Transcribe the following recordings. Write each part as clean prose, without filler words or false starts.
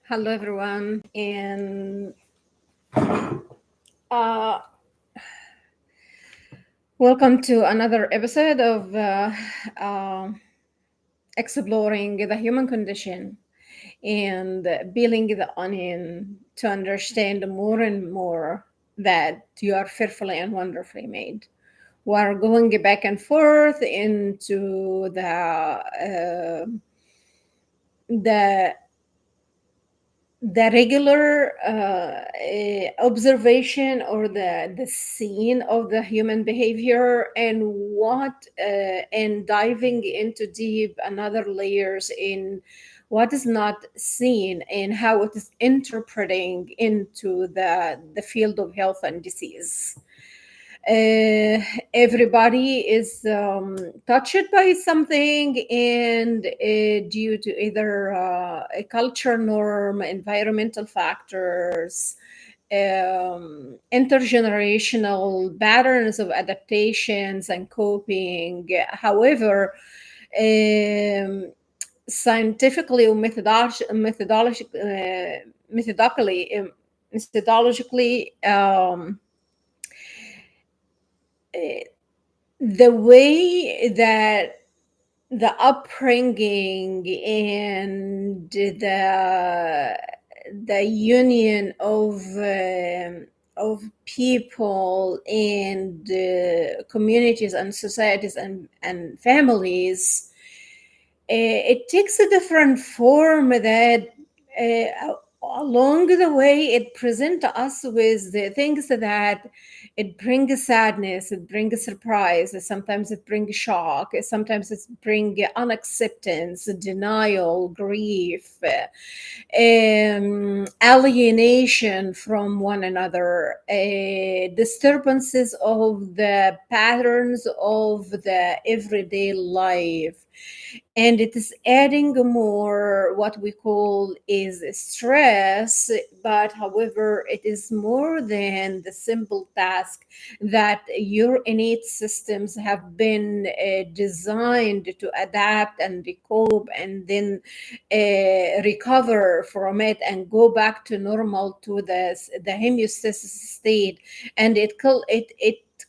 Hello, everyone, and uh, welcome to another episode of uh, exploring the human condition and peeling the onion to understand more and more that you are fearfully and wonderfully made. We're going back and forth into the regular observation or the scene of the human behavior and what and diving into deep another layers in what is not seen and how it is interpreting into the field of health and disease. Everybody is touched by something, and due to either a culture norm, environmental factors, intergenerational patterns of adaptations and coping. However, um, scientifically or methodologically, eh, the way that the upbringing and the union of people and communities and societies and families, it takes a different form that along the way it presents us with the things that it brings sadness, it brings surprise, sometimes it brings shock, sometimes it brings unacceptance, denial, grief, alienation from one another, disturbances of the patterns of the everyday life. And it is adding more what we call is stress, but however it is more than the simple task that your innate systems have been designed to adapt and cope and then recover from it and go back to normal, to the homeostasis state. And it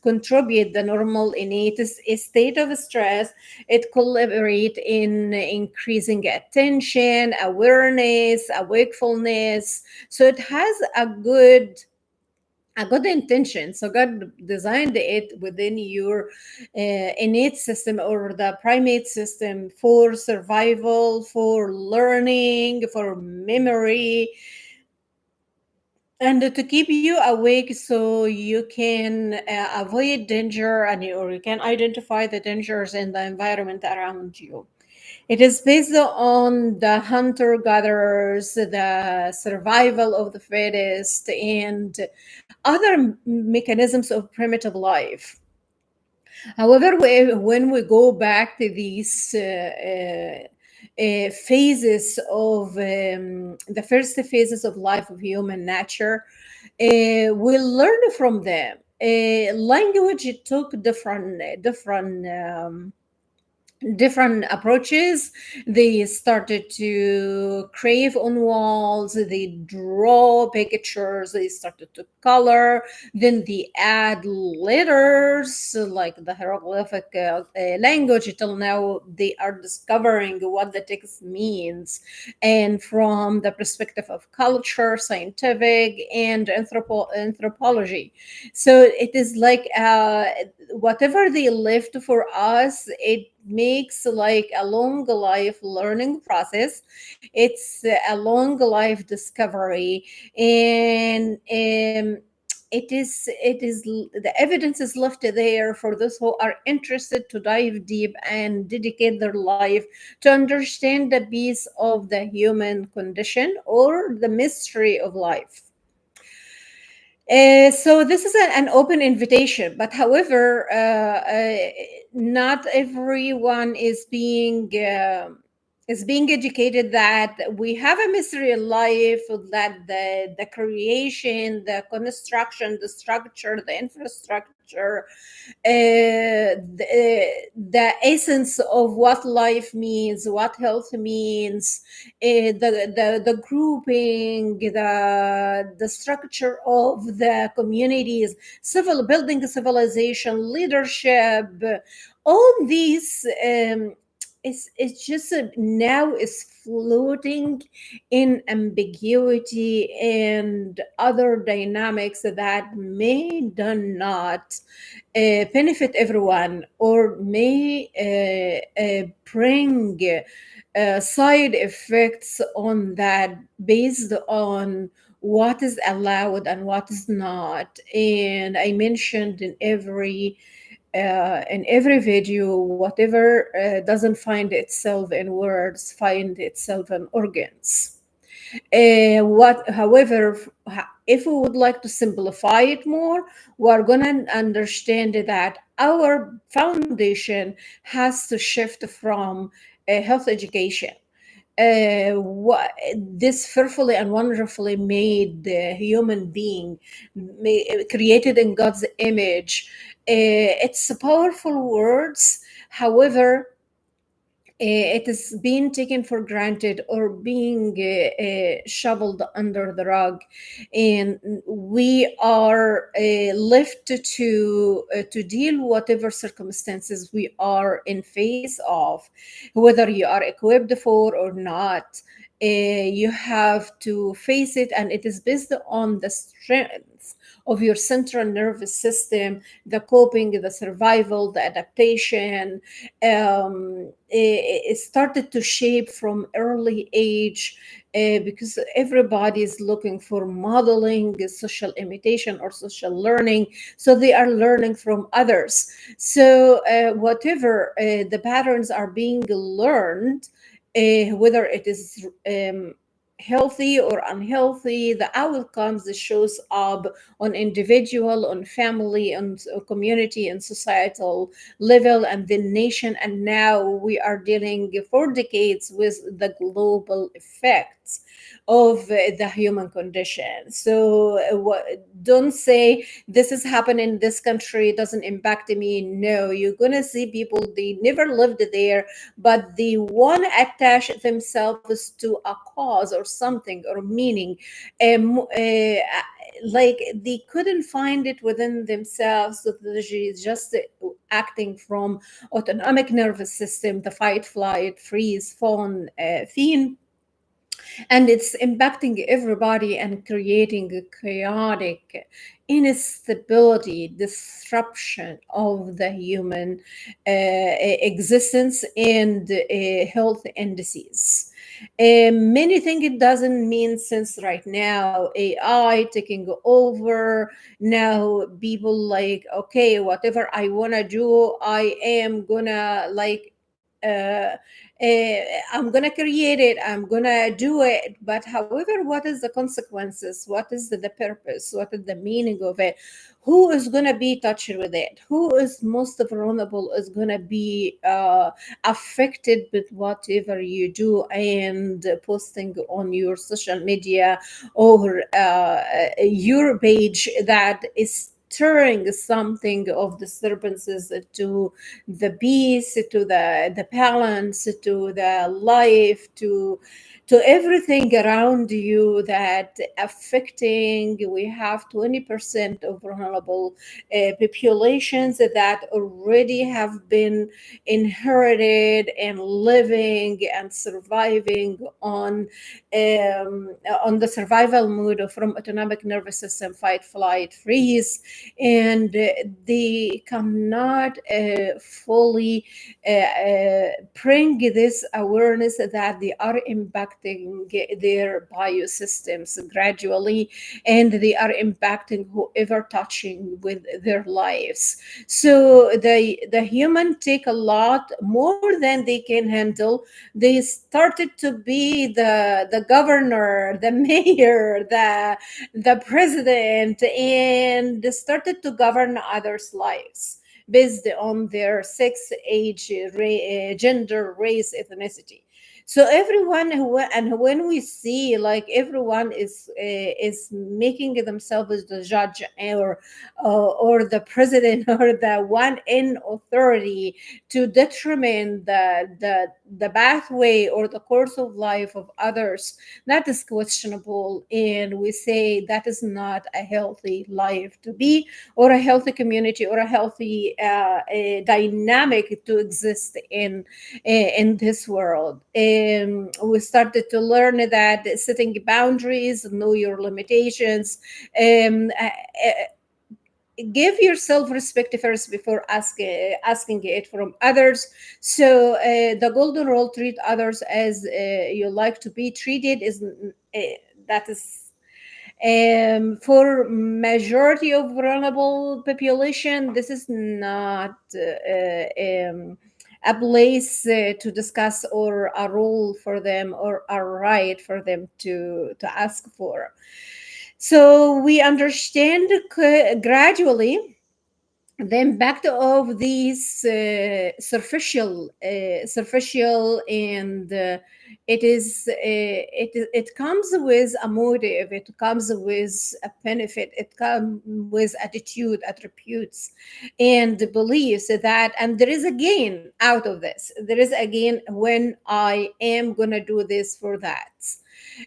contribute the normal innate state of stress. It collaborate in increasing attention, awareness, wakefulness. So it has a good intention. So God designed it within your innate system or the primate system for survival, for learning, for memory, and to keep you awake so you can avoid danger, or you can identify the dangers in the environment around you. It is based on the hunter gatherers, the survival of the fittest, and other mechanisms of primitive life. However, when we go back to these phases of the first phases of life of human nature, we learn from them. Language took different approaches. They started to crave on walls, they draw pictures, they started to color, then they add letters like the hieroglyphic language. Till now they are discovering what the text means, and from the perspective of culture, scientific, and anthropology. So it is like whatever they left for us, it makes like a long life learning process. It's a long life discovery, and it is the evidence is left there for those who are interested to dive deep and dedicate their life to understand the piece of the human condition or the mystery of life. So this is an open invitation, but however, not everyone is being is being educated that we have a mystery in life, that the creation, the construction, the structure, the infrastructure, the essence of what life means, what health means, the grouping, the structure of the communities, civil building, civilization, leadership, all these. It's just now is floating in ambiguity and other dynamics that may do not benefit everyone, or may bring side effects on that, based on what is allowed and what is not. And I mentioned in every video, whatever doesn't find itself in words, find itself in organs. However, if we would like to simplify it more, we're going to understand that our foundation has to shift from health education. This fearfully and wonderfully made human being, created in God's image. It's powerful words. However, it is being taken for granted or being shoveled under the rug, and we are left to deal whatever circumstances we are in face of, whether you are equipped for or not. You have to face it, and it is based on the strength of your central nervous system, the coping, the survival, the adaptation. It started to shape from early age, because everybody is looking for modeling, social imitation, or social learning. So they are learning from others. So whatever the patterns are being learned, whether it is healthy or unhealthy, the outcomes shows up on individual, on family, on community and societal level, and the nation. And now we are dealing for decades with the global effects of the human condition. So don't say this is happening in this country, doesn't impact me. No, you're gonna see people, they never lived there, but they want to attach themselves to a cause or something or meaning. Like they couldn't find it within themselves, so they're just acting from autonomic nervous system, the fight, flight, freeze, fawn theme, and it's impacting everybody and creating a chaotic instability, disruption of the human existence and health indices. Many think it doesn't mean sense right now. AI taking over. Now people like, okay, whatever I want to do, I am gonna like uh, I'm gonna create it, I'm gonna do it. But however, what is the consequences? What is the purpose? What is the meaning of it? Who is gonna be touched with it? Who is most vulnerable is gonna be affected with whatever you do and posting on your social media or your page that is stirring something of disturbances to the peace, to the balance, to the life, to everything around you, that affecting. We have 20% of vulnerable populations that already have been inherited and living and surviving on the survival mode from autonomic nervous system, fight, flight, freeze, and they cannot fully bring this awareness that they are impacting their biosystems gradually, and they are impacting whoever touching with their lives. So the human take a lot more than they can handle. They started to be the governor, the mayor, the president, and started to govern others' lives based on their sex, age, gender, race, ethnicity. So everyone who, and when we see like everyone is making themselves the judge, or the president or the one in authority to determine the pathway or the course of life of others, that is questionable, and we say that is not a healthy life to be, or a healthy community, or a healthy dynamic to exist in this world. We started to learn that setting boundaries, know your limitations, um, uh, give yourself respect first before asking it from others. So the golden rule: treat others as you like to be treated, is that is for majority of vulnerable population. This is not a place to discuss, or a rule for them, or a right for them to ask for. So we understand gradually the impact of these superficial, and it comes with a motive, it comes with a benefit, it comes with attitude, attributes, and beliefs, that, and there is a gain out of this. There is a gain when I am gonna do this for that.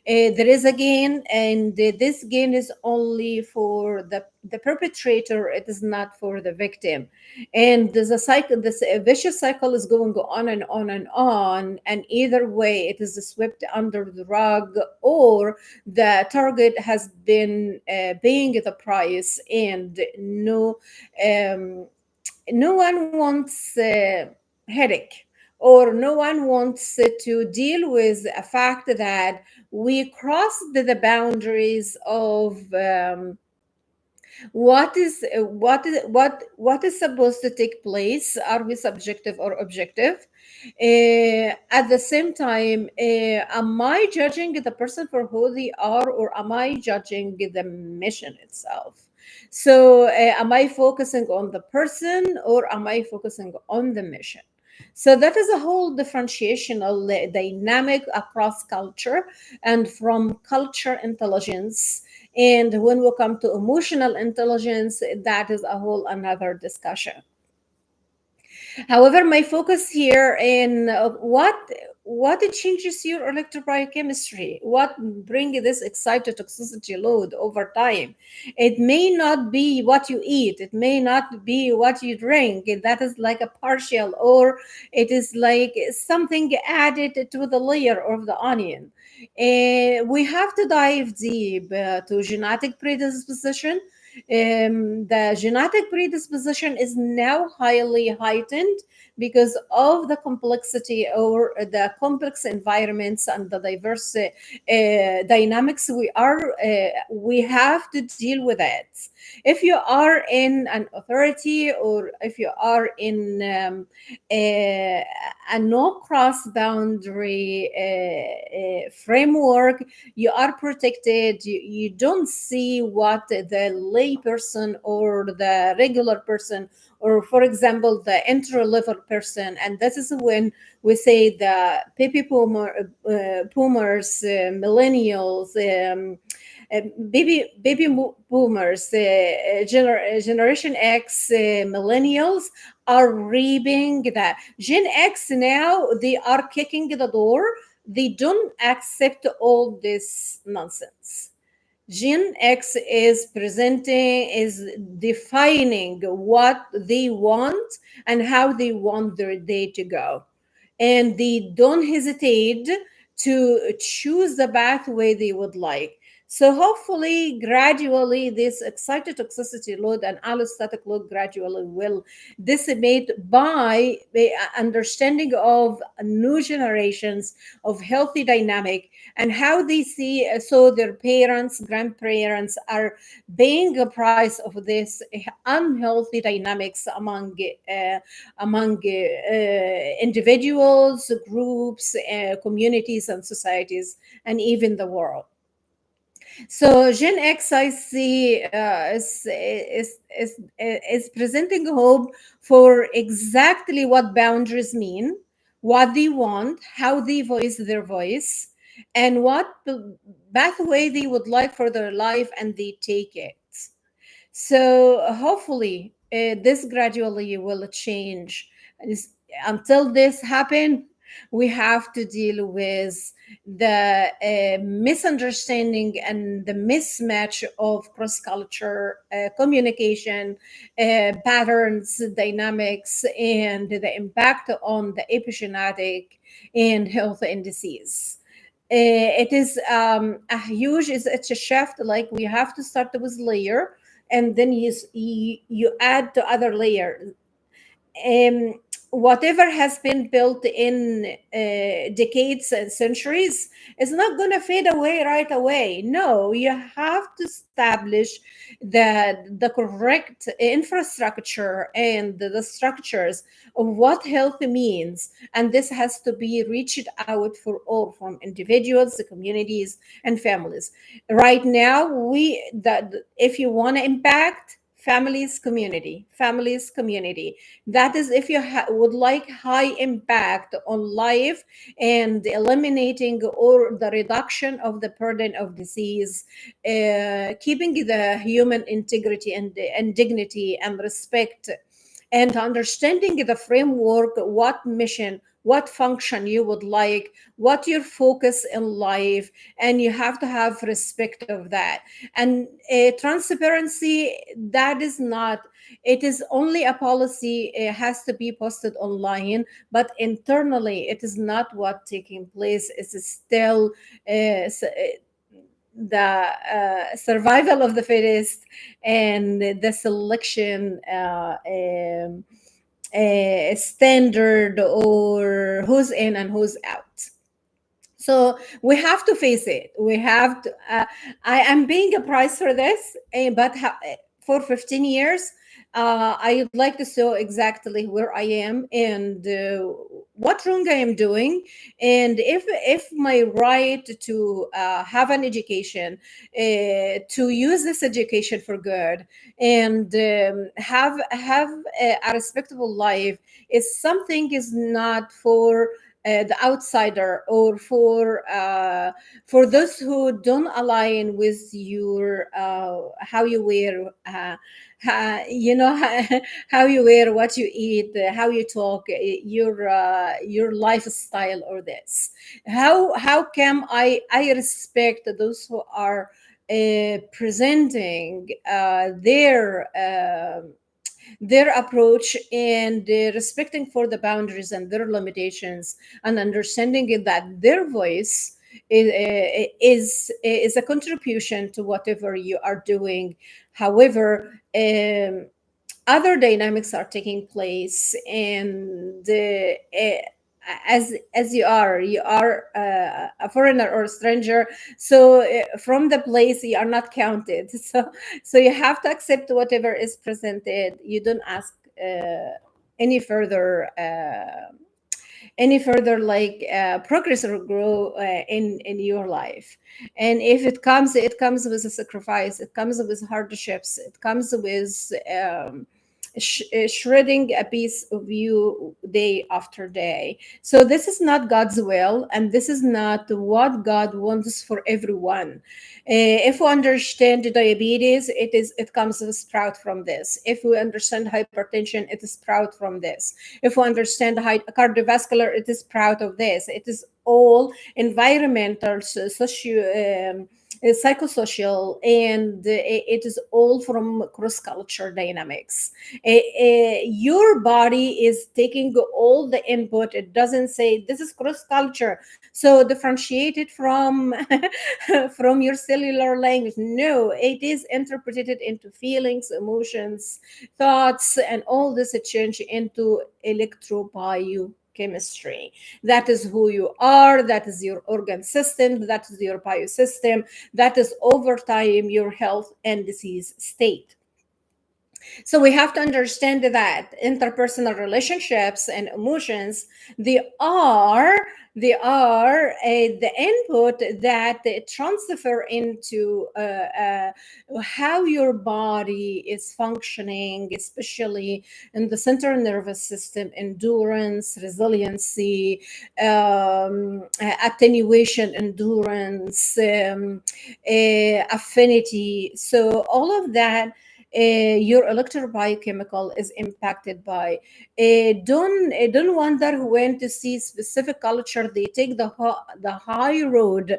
There is a gain, and this gain is only for the perpetrator. It is not for the victim. And there's a cycle, this vicious cycle is going on and on and on. And either way, it is swept under the rug, or the target has been paying the price, and um, no one wants headache, or no one wants to deal with a fact that we crossed the boundaries of what is supposed to take place. Are we subjective or objective? At the same time, am I judging the person for who they are, or am I judging the mission itself? So am I focusing on the person, or am I focusing on the mission? So that is a whole differentiational dynamic across culture, and from culture intelligence. And when we come to emotional intelligence, that is a whole another discussion. However, my focus here in what it changes your electrobiochemistry, what bring this excitotoxicity load over time. It may not be what you eat, it may not be what you drink. That is like a partial, or it is like something added to the layer of the onion. We have to dive deep to genetic predisposition. The genetic predisposition is now highly heightened because of the complexity, or the complex environments, and the diverse dynamics we have to deal with it. If you are in an authority, or if you are in a no cross boundary framework, you are protected. You don't see what the lay person, or the regular person, or for example the entry level person. And this is when we say the boomers, millennials, baby boomers, generation X, millennials are reaping that. Gen X now, they are kicking the door. They don't accept all this nonsense. Gen X is presenting, is defining what they want and how they want their day to go. And they don't hesitate to choose the pathway they would like. So hopefully, gradually, this excitotoxicity load and allostatic load gradually will dissipate by the understanding of new generations of healthy dynamic, and how they see, so their parents, grandparents are paying a price of this unhealthy dynamics among individuals, groups, communities, and societies, and even the world. So Gen X, I see, is presenting hope for exactly what boundaries mean, what they want, how they voice their voice, and what pathway they would like for their life, and they take it. So hopefully, this gradually will change. Until this happen, we have to deal with the misunderstanding and the mismatch of cross culture communication patterns, dynamics, and the impact on the epigenetic and health indices. It is a huge, it's a shift. Like, we have to start with layer, and then you add to other layer. um, Whatever has been built in decades and centuries is not going to fade away right away. No, you have to establish the correct infrastructure and the structures of what health means, and this has to be reached out for all, from individuals, the communities, and families. Right now, we that if you want to impact families, community, that is, if you would like high impact on life and eliminating or the reduction of the burden of disease, keeping the human integrity and dignity and respect, and understanding the framework, what mission, what function you would like, what your focus in life, and you have to have respect of that. And transparency, that is not, it is only a policy. It has to be posted online, but internally it is not what taking place. It's still the survival of the fittest, and the selection standard, or who's in and who's out. So we have to face it. We have to. I am paying a price for this, but for 15 years, I would like to show exactly where I am, and what wrong I am doing, and if my right to have an education, to use this education for good, and have a respectable life, is something is not for the outsider, or for those who don't align with your how you wear, how you wear, what you eat, how you talk, your lifestyle, or this. How can I respect those who are presenting their approach, and respecting for the boundaries and their limitations, and understanding that their voice is a contribution to whatever you are doing. However, other dynamics are taking place, and as you are a foreigner or a stranger, so from the place you are not counted. So you have to accept whatever is presented. You don't ask any further like progress or grow in your life. And if it comes with a sacrifice, it comes with hardships, it comes with shredding a piece of you day after day. So this is not God's will, and this is not what God wants for everyone. If we understand diabetes, it comes as a sprout from this. If we understand hypertension, it is sprout from this. If we understand cardiovascular, it is proud of this. It is all environmental, psychosocial, and it is all from cross culture dynamics. Your body is taking all the input. It doesn't say this is cross culture, so differentiate it from from your cellular language. No, it is interpreted into feelings, emotions, thoughts, and all this change into electrobiochemistry. That is who you are, that is your organ system, that is your biosystem, that is over time your health and disease state. So we have to understand that interpersonal relationships and emotions, they are the input that they transfer into how your body is functioning, especially in the central nervous system: endurance, resiliency, attenuation, endurance, affinity. So all of that, your electrobiochemical is impacted by. Don't wonder when to see specific culture they take the high road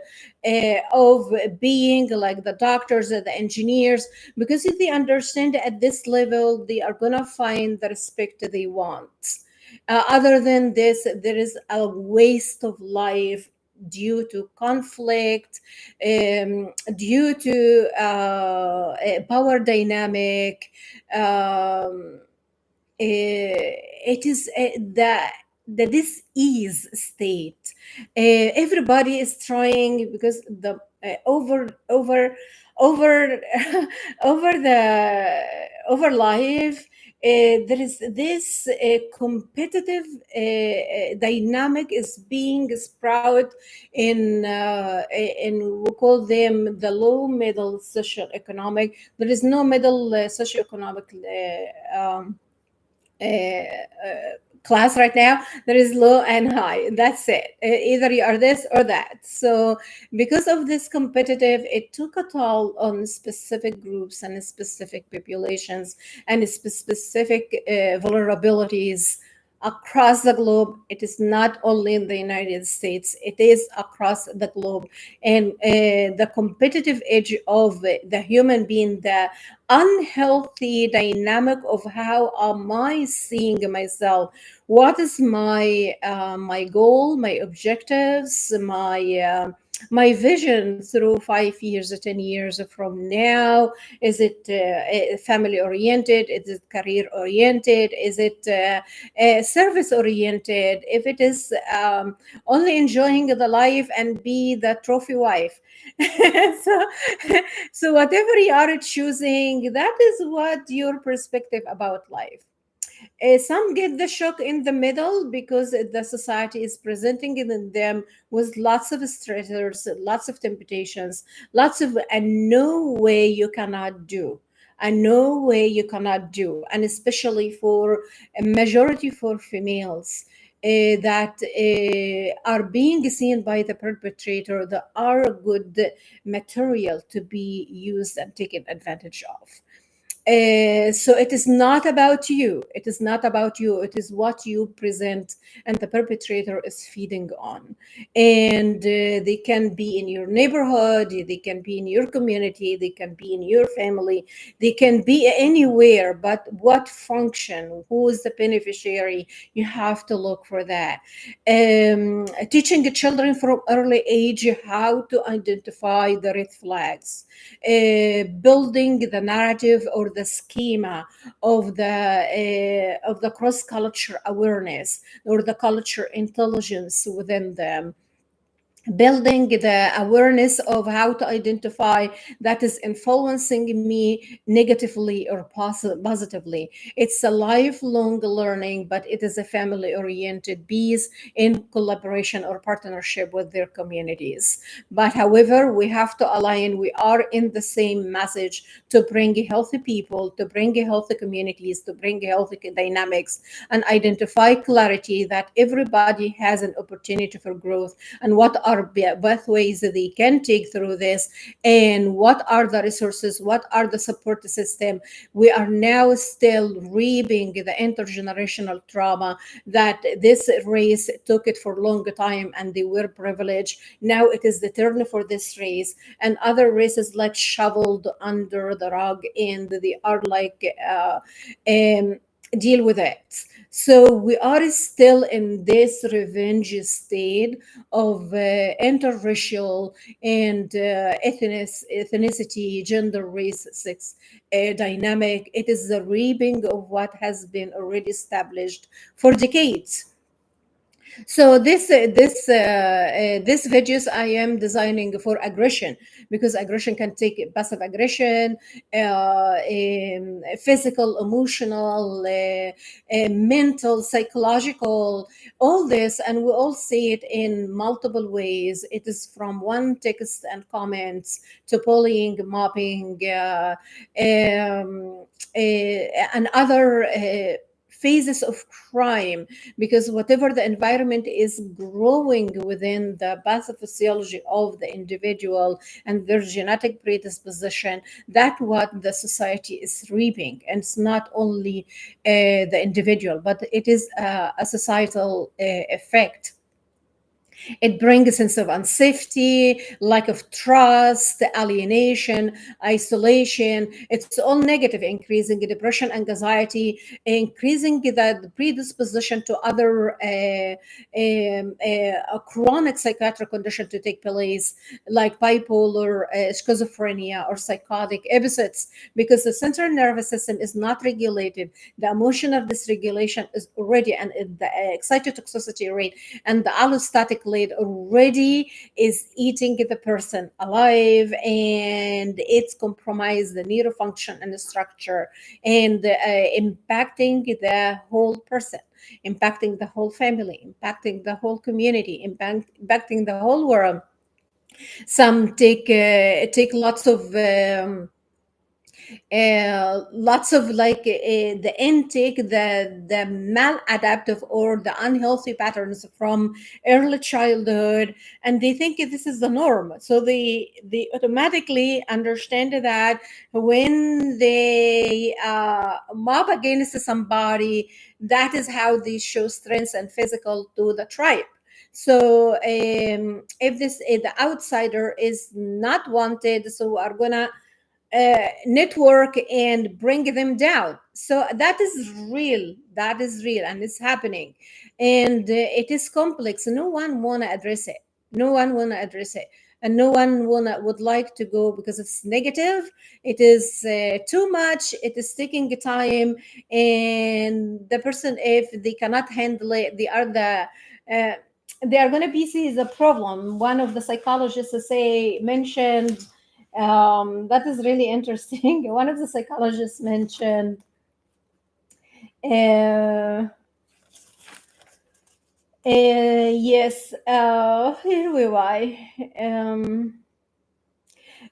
of being like the doctors or the engineers, because if they understand at this level, they are gonna find the respect they want. Other than this, there is a waste of life due to conflict, due to power dynamic. It is the dis-ease state. Everybody is trying, because the over over the over life, there is this competitive dynamic is being sprout in we call them the low middle social economic. There is no middle socioeconomic class right now. There is low and high. That's it. Either you are this or that. So because of this competitive, it took a toll on specific groups and specific populations and specific vulnerabilities across the globe. It is not only in the United States, it is across the globe. And the competitive edge of the human being, the unhealthy dynamic of how am I seeing myself, what is my goal, my objectives, my vision through 5 years or 10 years from now. Is it family oriented? Is it career oriented? Is it service oriented? If it is only enjoying the life and be the trophy wife. so so whatever you are choosing, that is what your perspective about life. Some get the shock in the middle because the society is presenting in them with lots of stressors, lots of temptations, lots of and no way you cannot do, and no way you cannot do, and especially for a majority for females that are being seen by the perpetrator, that are good material to be used and taken advantage of. So it is not about you. It is not about you. It is what you present, and the perpetrator is feeding on. And they can be in your neighborhood, they can be in your community, they can be in your family, they can be anywhere. But what function? Who is the beneficiary? You have to look for that. Teaching the children from early age how to identify the red flags, building the narrative or the schema of the cross culture awareness or the culture intelligence within them, building the awareness of how to identify that is influencing me negatively or positively. It's a lifelong learning, but it is a family oriented piece in collaboration or partnership with their communities. But however, we have to align. We are in the same message: to bring healthy people, to bring healthy communities, to bring healthy dynamics, and identify clarity that everybody has an opportunity for growth, and what are pathways that they can take through this, and what are the resources, what are the support system. We are now still reaping the intergenerational trauma that this race took it for a long time and they were privileged. Now it is the turn for this race, and other races like shoveled under the rug, and they are like deal with it. So we are still in this revenge state of interracial and ethnicity, gender, race, sex dynamic. It is the reaping of what has been already established for decades. So this videos I am designing for aggression, because aggression can take passive aggression, physical, emotional, mental, psychological, all this, and we all see it in multiple ways. It is from one text and comments to bullying, mobbing, and other phases of crime, because whatever the environment is growing within the pathophysiology of the individual and their genetic predisposition, that what the society is reaping. And it's not only the individual, but it is a societal effect. It brings a sense of unsafety, lack of trust, alienation, isolation. It's all negative, increasing depression, anxiety, increasing the predisposition to other a chronic psychiatric condition to take place, like bipolar, schizophrenia, or psychotic episodes, because the central nervous system is not regulated. The emotional dysregulation is already, and the excitotoxicity rate and the allostatic rate already is eating the person alive, and it's compromised the neurofunction and the structure, and impacting the whole person, impacting the whole family, impacting the whole community, impacting the whole world. Some take lots of like the intake, the maladaptive or the unhealthy patterns from early childhood, and they think this is the norm, so they automatically understand that when they mob against somebody, that is how they show strength and physical to the tribe. So if this the outsider is not wanted, so are gonna network and bring them down. So that is real, that is real, and it's happening. And it is complex. No one want to address it, no one want to address it, and no one would like to go, because it's negative, it is too much, it is taking time, and the person, if they cannot handle it, uh, they are going to be seen as a problem. One of the psychologists say mentioned, that is really interesting. One of the psychologists mentioned, uh, yes, here we are.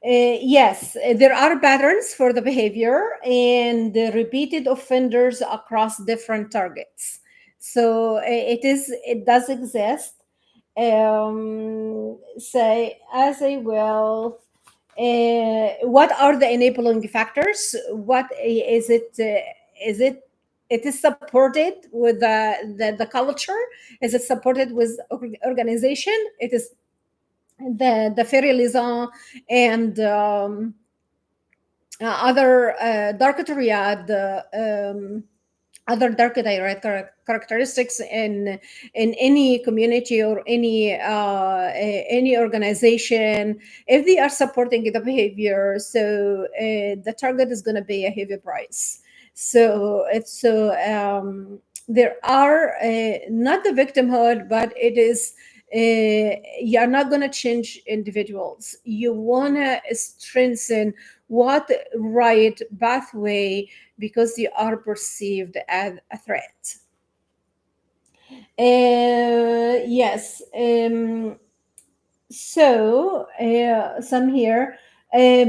Yes, there are patterns for the behavior and the repeated offenders across different targets. So it does exist. Say, as I will, what are the enabling factors? What is it? Is it? It is supported with the culture? Is it supported with organization? It is the fairy liaison and other dark triad, other dark direct characteristics in any community or any organization. If they are supporting the behavior, so the target is going to pay a heavy price. So it's so there are not the victimhood, but it is you're not going to change individuals. You want to strengthen what right pathway, because you are perceived as a threat. Yes. So some here.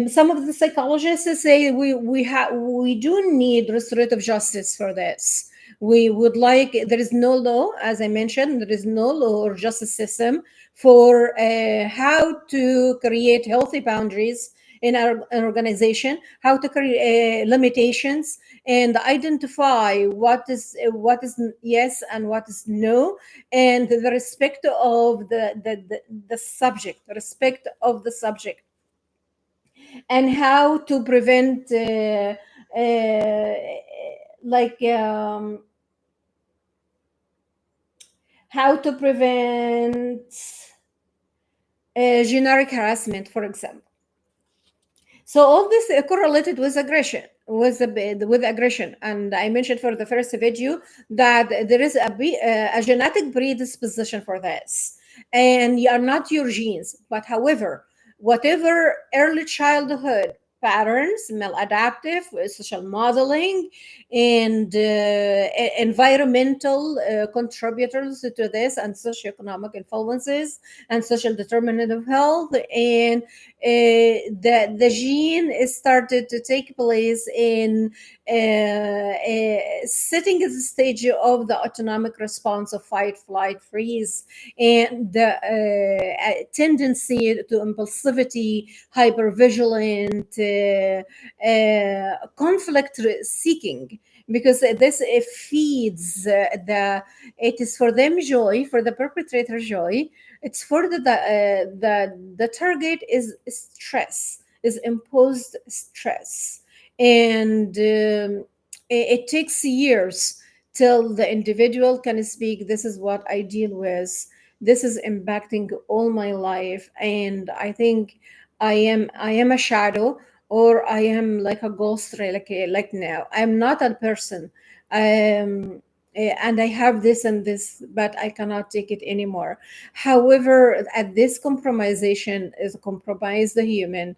Some of the psychologists say we do need restorative justice for this. We would like, there is no law, as I mentioned, there is no law or justice system for how to create healthy boundaries in our organization, how to create limitations and identify what is yes and what is no, and the respect of the subject, respect of the subject, and how to prevent like how to prevent generic harassment, for example. So all this correlated with aggression. with aggression. And I mentioned for the first video that there is a genetic predisposition for this, and you are not your genes. But however, whatever early childhood patterns, maladaptive, social modeling, and environmental contributors to this, and socioeconomic influences, and social determinant of health, and the gene is started to take place in setting the stage of the autonomic response of fight, flight, freeze, and the tendency to impulsivity, hypervigilant, conflict seeking, because this feeds it is for them joy, for the perpetrator joy. It's for the target is stress, is imposed stress, and it takes years till the individual can speak, this is what I deal with, this is impacting all my life, and I think I am a shadow, or I am like a ghost, like now I'm not a person. And I have this and this, but I cannot take it anymore. However, at this compromisation is compromise the human.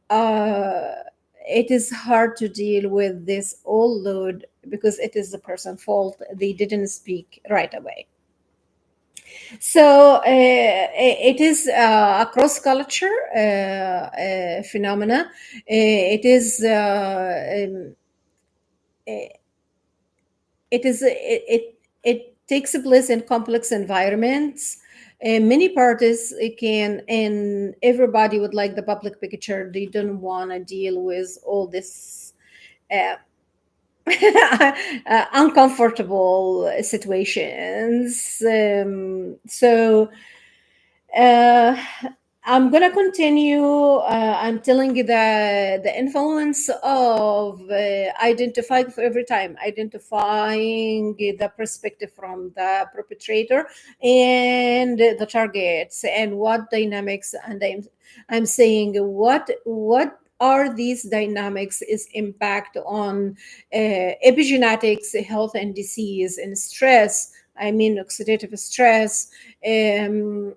It is hard to deal with this all load because it is the person's fault. They didn't speak right away. So it is a cross culture phenomena. It is it takes place in complex environments. Many parties can, and everybody would like the public picture. They don't want to deal with all this uh, uncomfortable situations. So uh, I'm gonna continue. I'm telling you the influence of identifying for every time, identifying the perspective from the perpetrator and the targets, and what dynamics. And I'm saying what are these dynamics is impact on epigenetics, health and disease, and stress. I mean oxidative stress, in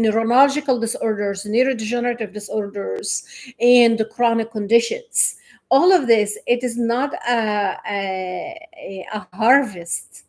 neurological disorders, neurodegenerative disorders, and chronic conditions. All of this, it is not a harvest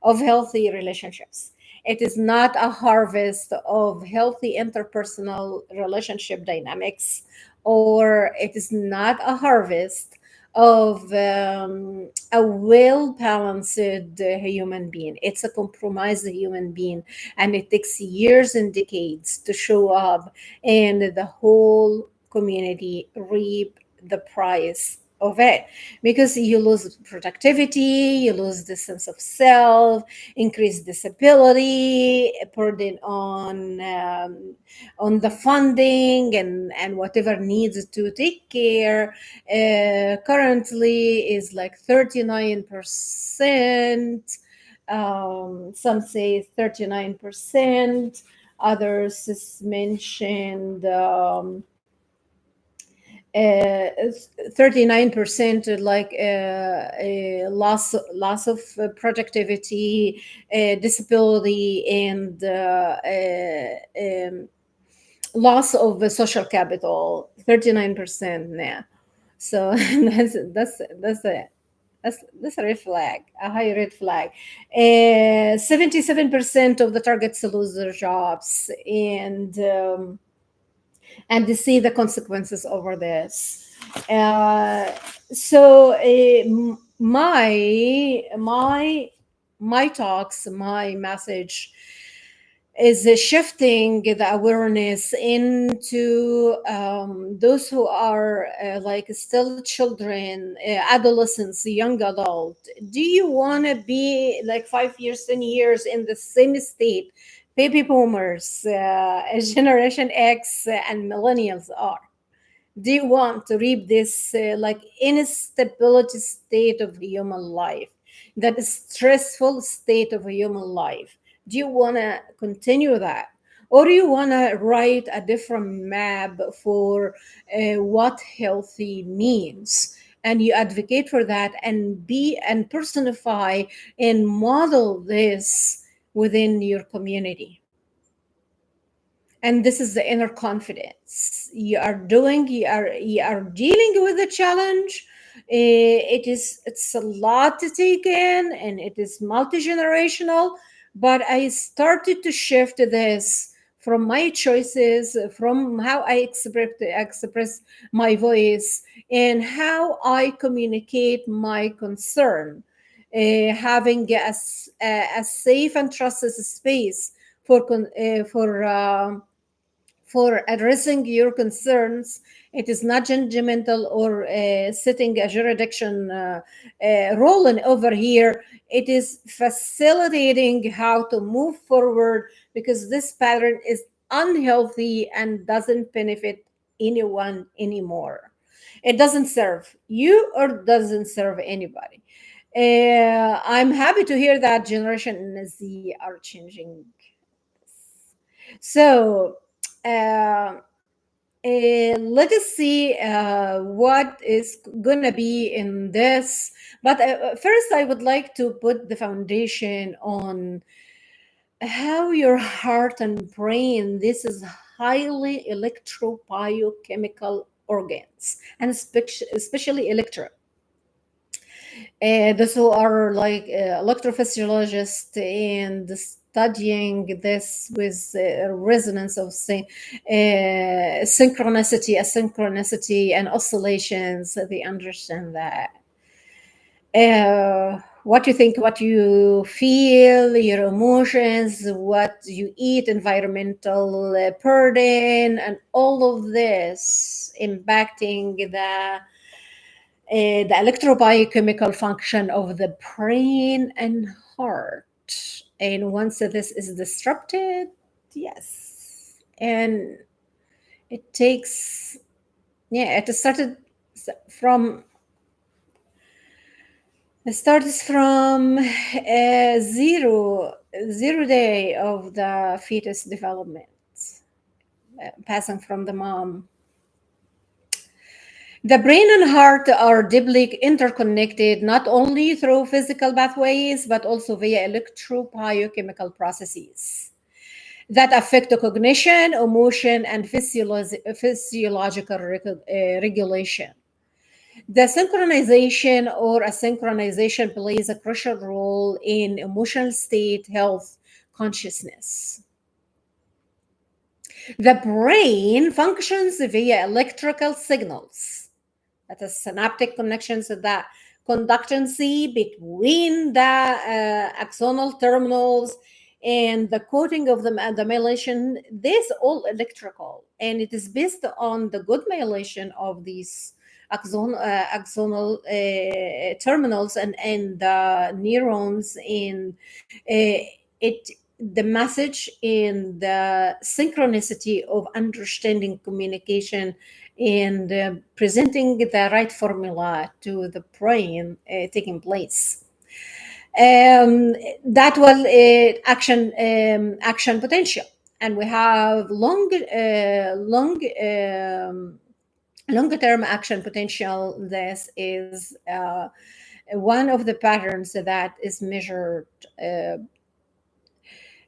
of healthy relationships. It is not a harvest of healthy interpersonal relationship dynamics, or it is not a harvest of a well balanced human being. It's a compromised human being, and it takes years and decades to show up, and the whole community reap the price of it, because you lose productivity, you lose the sense of self, increased disability, burden on the funding, and whatever needs to take care. Currently is like 39%. Some say 39%. Others is mentioned 39%, like loss of productivity, disability, and loss of the social capital. 39% now. So that's a red flag, a high red flag. 77% of the targets lose their jobs, and they see the consequences over this. So my talks, my message is shifting the awareness into those who are like still children, adolescents, young adult. Do you want to be like 5 years, 10 years in the same state baby boomers, generation X, and millennials are? Do you want to reap this like instability state of human life, that stressful state of human life? Do you want to continue that, or you want to write a different map for what healthy means, and you advocate for that and be and personify and model this within your community. And this is the inner confidence you are dealing with the challenge. It's a lot to take in, and it is multi-generational, but I started to shift this from my choices, from how I express my voice, and how I communicate my concern, having a safe and trusted space for addressing your concerns. It is not judgmental or setting a jurisdiction role in over here. It is facilitating how to move forward, because this pattern is unhealthy and doesn't benefit anyone anymore. It doesn't serve you or doesn't serve anybody. I'm happy to hear that Generation Z are changing. So, uh, let us see what is going to be in this. But first, I would like to put the foundation on how your heart and brain, this is highly electro-biochemical organs, and especially electro. Those who are like electrophysiologists and studying this with resonance of synchronicity, asynchronicity, and oscillations, they understand that. What you think, what you feel, your emotions, what you eat, environmental burden, and all of this impacting the electrobiochemical function of the brain and heart. And once this is disrupted, yes, and it takes, yeah, from it starts from zero day of the fetus development, passing from the mom. The brain and heart are deeply interconnected, not only through physical pathways, but also via electro-biochemical processes that affect the cognition, emotion, and physiological regulation. The synchronization or asynchronization plays a crucial role in emotional state, health, consciousness. The brain functions via electrical signals, that is synaptic connections, the conductancy between the axonal terminals and the coating of the myelation. This all electrical, and it is based on the good myelation of these axonal terminals and the neurons in it. The message in the synchronicity of understanding communication and presenting the right formula to the brain taking place. That will action potential, and we have longer term action potential. This is one of the patterns that is measured.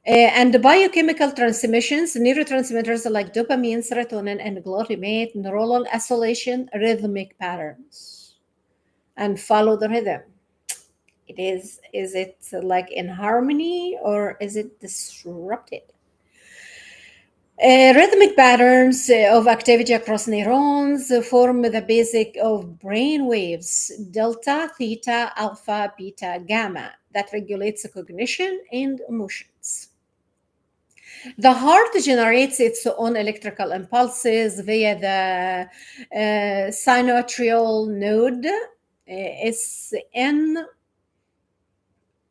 And the biochemical transmissions, neurotransmitters like dopamine, serotonin, and glutamate, neuronal isolation, rhythmic patterns, and follow the rhythm. Is it like in harmony or is it disrupted? Rhythmic patterns of activity across neurons form the basic of brain waves, delta, theta, alpha, beta, gamma, that regulates cognition and emotions. The heart generates its own electrical impulses via the sinoatrial node, SN,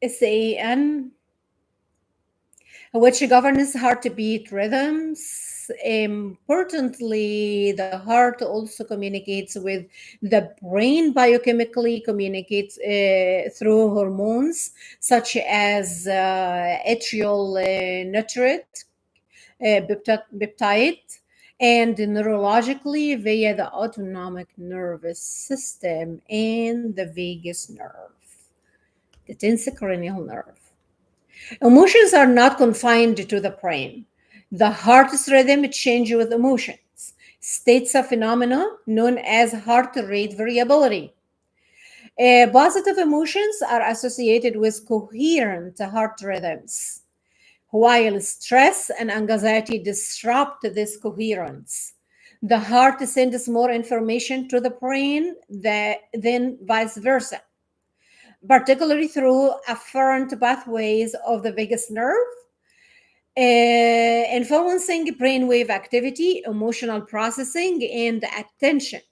SAN, which governs heartbeat rhythms. Importantly, the heart also communicates with the brain biochemically, communicates through hormones such as atrial natriuretic peptide, and neurologically via the autonomic nervous system and the vagus nerve, the tenth cranial nerve. Emotions are not confined to the brain. The heart's rhythm changes with emotions, states a phenomena known as heart rate variability. Positive emotions are associated with coherent heart rhythms, while stress and anxiety disrupt this coherence. The heart sends more information to the brain than vice versa, particularly through afferent pathways of the vagus nerve, influencing brainwave activity, emotional processing, and attention.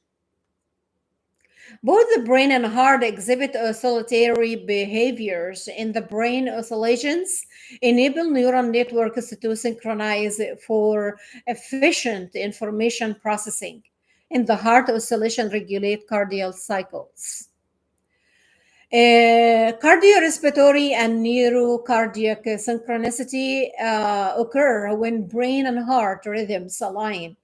Both the brain and heart exhibit oscillatory behaviors, and the brain oscillations enable neural networks to synchronize for efficient information processing, and the heart oscillation regulate cardiac cycles. Cardiorespiratory and neurocardiac synchronicity occur when brain and heart rhythms align.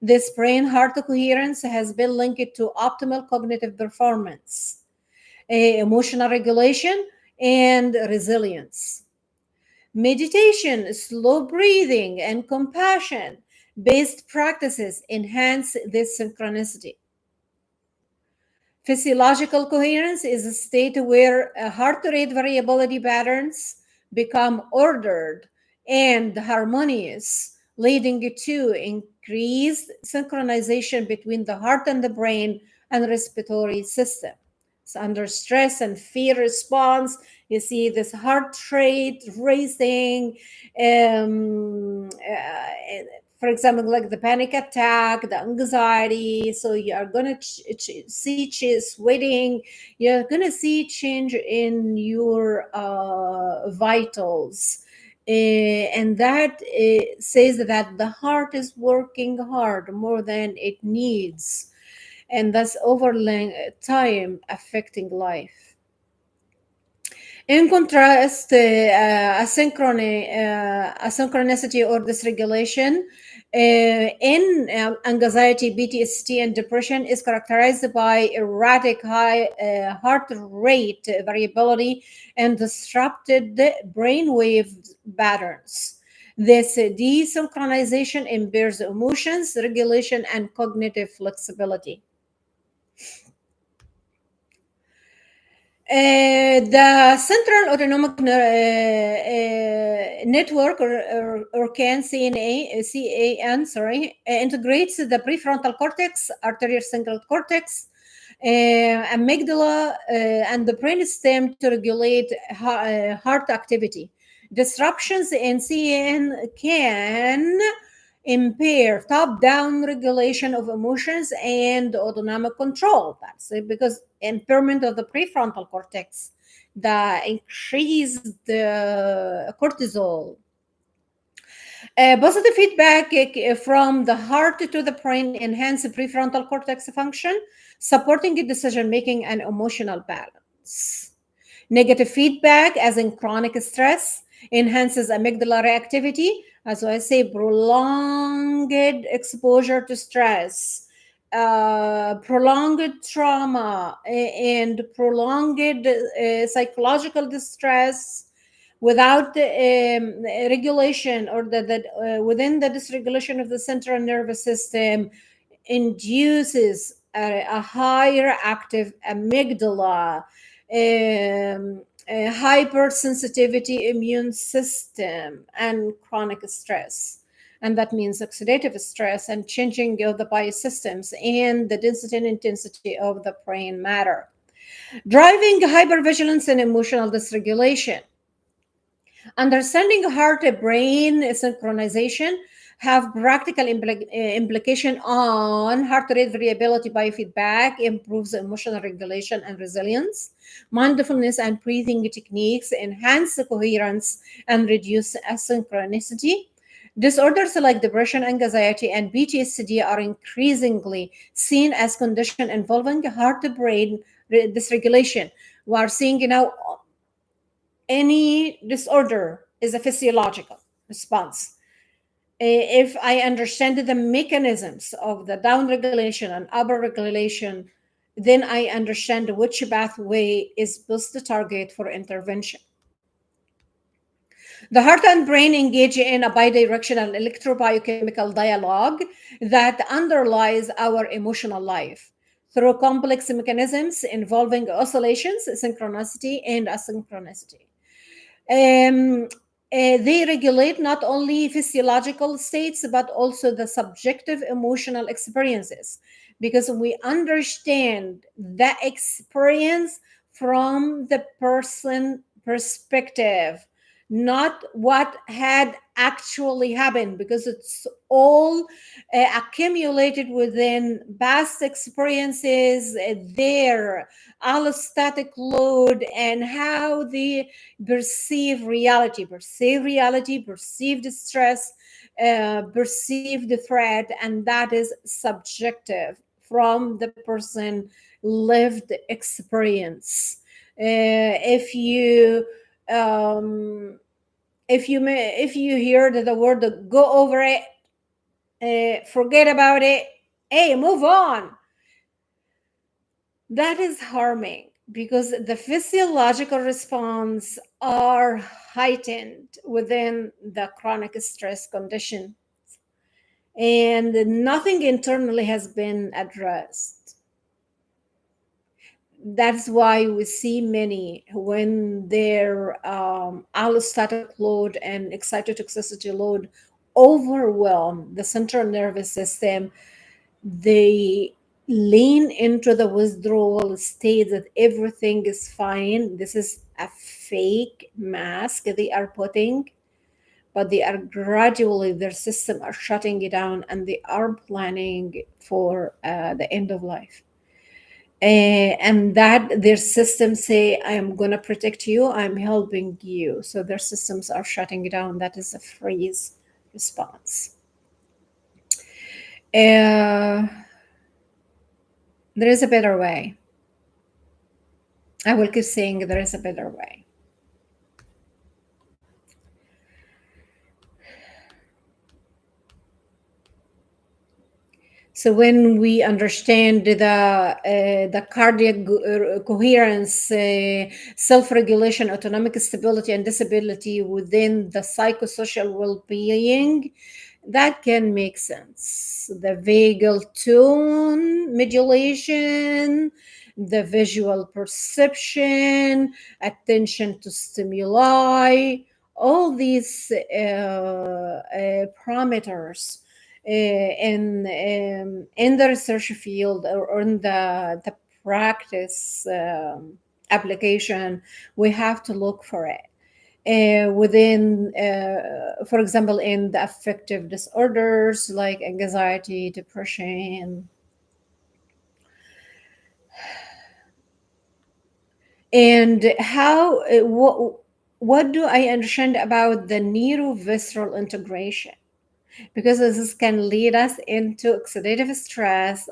This brain heart coherence has been linked to optimal cognitive performance, emotional regulation, and resilience. Meditation, slow breathing, and compassion based practices enhance this synchronicity. Physiological coherence is a state where heart rate variability patterns become ordered and harmonious, leading to increased synchronization between the heart and the brain and respiratory system. So under stress and fear response, you see this heart rate racing, for example, like the panic attack, the anxiety. So you are going to see sweating. You're going to see change in your vitals. And that says that the heart is working hard more than it needs, and thus over time affecting life. In contrast, asynchronicity or dysregulation in anxiety, PTSD, and depression is characterized by erratic high heart rate variability and disrupted brainwave patterns. This desynchronization impairs emotions, regulation, and cognitive flexibility. The central autonomic network, or CAN, CAN, sorry, integrates the prefrontal cortex, arterial cingulate cortex, amygdala, and the brainstem to regulate heart activity. Disruptions in CAN can impair top-down regulation of emotions and autonomic control. That's it, because impairment of the prefrontal cortex, the increased cortisol. Positive feedback from the heart to the brain enhance prefrontal cortex function, supporting decision making and emotional balance. Negative feedback, as in chronic stress, enhances amygdala reactivity. As I say, prolonged exposure to stress, prolonged trauma, and prolonged psychological distress without regulation, or within the dysregulation of the central nervous system, induces a higher active amygdala, a hypersensitivity immune system, and chronic stress. And that means oxidative stress and changing of the biosystems and the density and intensity of the brain matter, driving hypervigilance and emotional dysregulation. Understanding heart-brain synchronization have practical implication on heart rate variability biofeedback, improves emotional regulation and resilience. Mindfulness and breathing techniques enhance the coherence and reduce asynchronicity. Disorders like depression, anxiety, and PTSD are increasingly seen as conditions involving heart-brain dysregulation. We are seeing now any disorder is a physiological response. If I understand the mechanisms of the down regulation and upper regulation, then I understand which pathway is best target for intervention. The heart and brain engage in a bidirectional electrobiochemical dialogue that underlies our emotional life through complex mechanisms involving oscillations, synchronicity, and asynchronicity. Um, they regulate not only physiological states but also the subjective emotional experiences, because we understand the experience from the person perspective, not what had actually happened, because it's all accumulated within past experiences, their allostatic load, and how they perceive reality, perceive the stress, perceive the threat, and that is subjective from the person lived experience. If you if you hear the word go over it, forget about it, hey, move on, that is harming, because the physiological response are heightened within the chronic stress condition, and nothing internally has been addressed. That's why we see many, when their allostatic load and excitotoxicity load overwhelm the central nervous system, they lean into the withdrawal state that everything is fine. This is a fake mask they are putting, but they are gradually, their system are shutting it down, and they are planning for the end of life. And that their systems say, I am going to protect you, I'm helping you. So their systems are shutting it down. That is a freeze response. There is a better way. I will keep saying there is a better way. So when we understand the cardiac coherence, self-regulation, autonomic stability, and disability within the psychosocial well-being, that can make sense. The vagal tone modulation, the visual perception, attention to stimuli, all these parameters in the research field, or in the practice application, we have to look for it within, for example, in the affective disorders like anxiety, depression. And how, what do I understand about the neurovisceral integration? Because this can lead us into oxidative stress,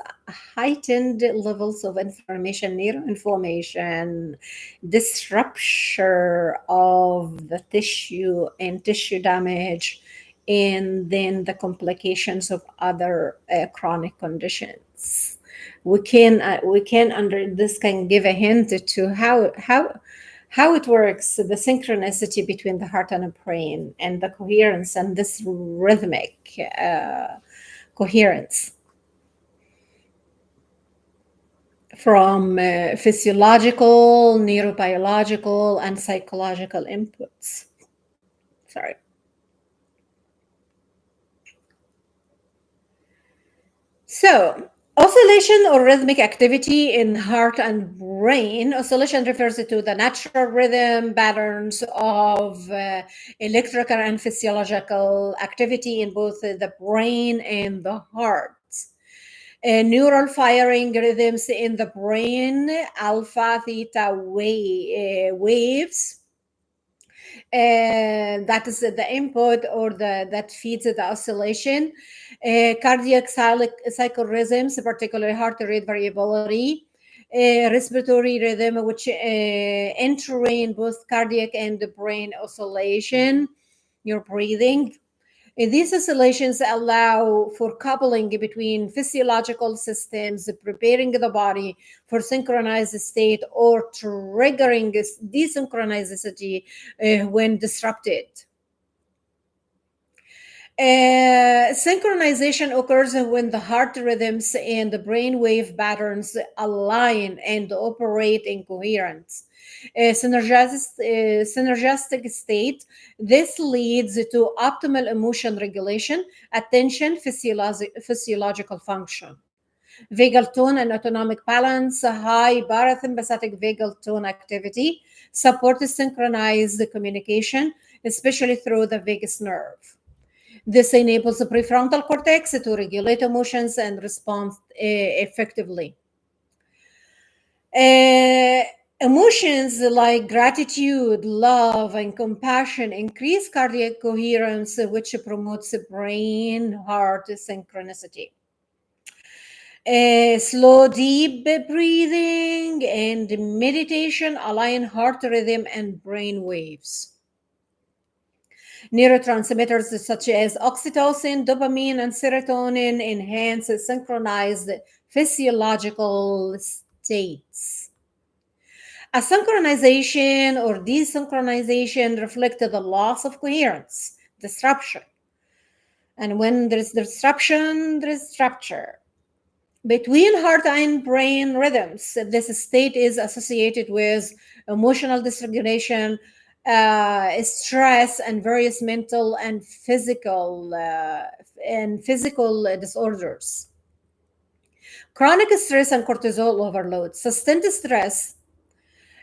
heightened levels of inflammation, neuroinflammation, disruption of the tissue and tissue damage, and then the complications of other chronic conditions. We can under this can give a hint to how it works, the synchronicity between the heart and the brain, and the coherence, and this rhythmic coherence from physiological, neurobiological, and psychological inputs. Sorry. So, oscillation or rhythmic activity in heart and brain. Oscillation refers to the natural rhythm patterns of electrical and physiological activity in both the brain and the heart. Neural firing rhythms in the brain, alpha, theta waves, that is the input, or that feeds the oscillation. Cardiac cycle rhythms, particularly heart rate variability. Respiratory rhythm, which entering both cardiac and the brain oscillation, your breathing. These oscillations allow for coupling between physiological systems, preparing the body for synchronized state or triggering desynchronicity when disrupted. Synchronization occurs when the heart rhythms and the brainwave patterns align and operate in coherence. Synergistic state. This leads to optimal emotion regulation, attention, physiological function. Vagal tone and autonomic balance, high parasympathetic vagal tone activity supports synchronized communication, especially through the vagus nerve. This enables the prefrontal cortex to regulate emotions and respond effectively. Uh, Emotions like gratitude, love, and compassion increase cardiac coherence, which promotes brain heart synchronicity. Slow, deep breathing and meditation align heart rhythm and brain waves. Neurotransmitters such as oxytocin, dopamine, and serotonin enhance synchronized physiological states. Asynchronization or desynchronization reflect the loss of coherence, disruption. And when there is disruption, there is rupture. Between heart and brain rhythms, this state is associated with emotional dysregulation, stress, and various mental and physical disorders. Chronic stress and cortisol overload. Sustained stress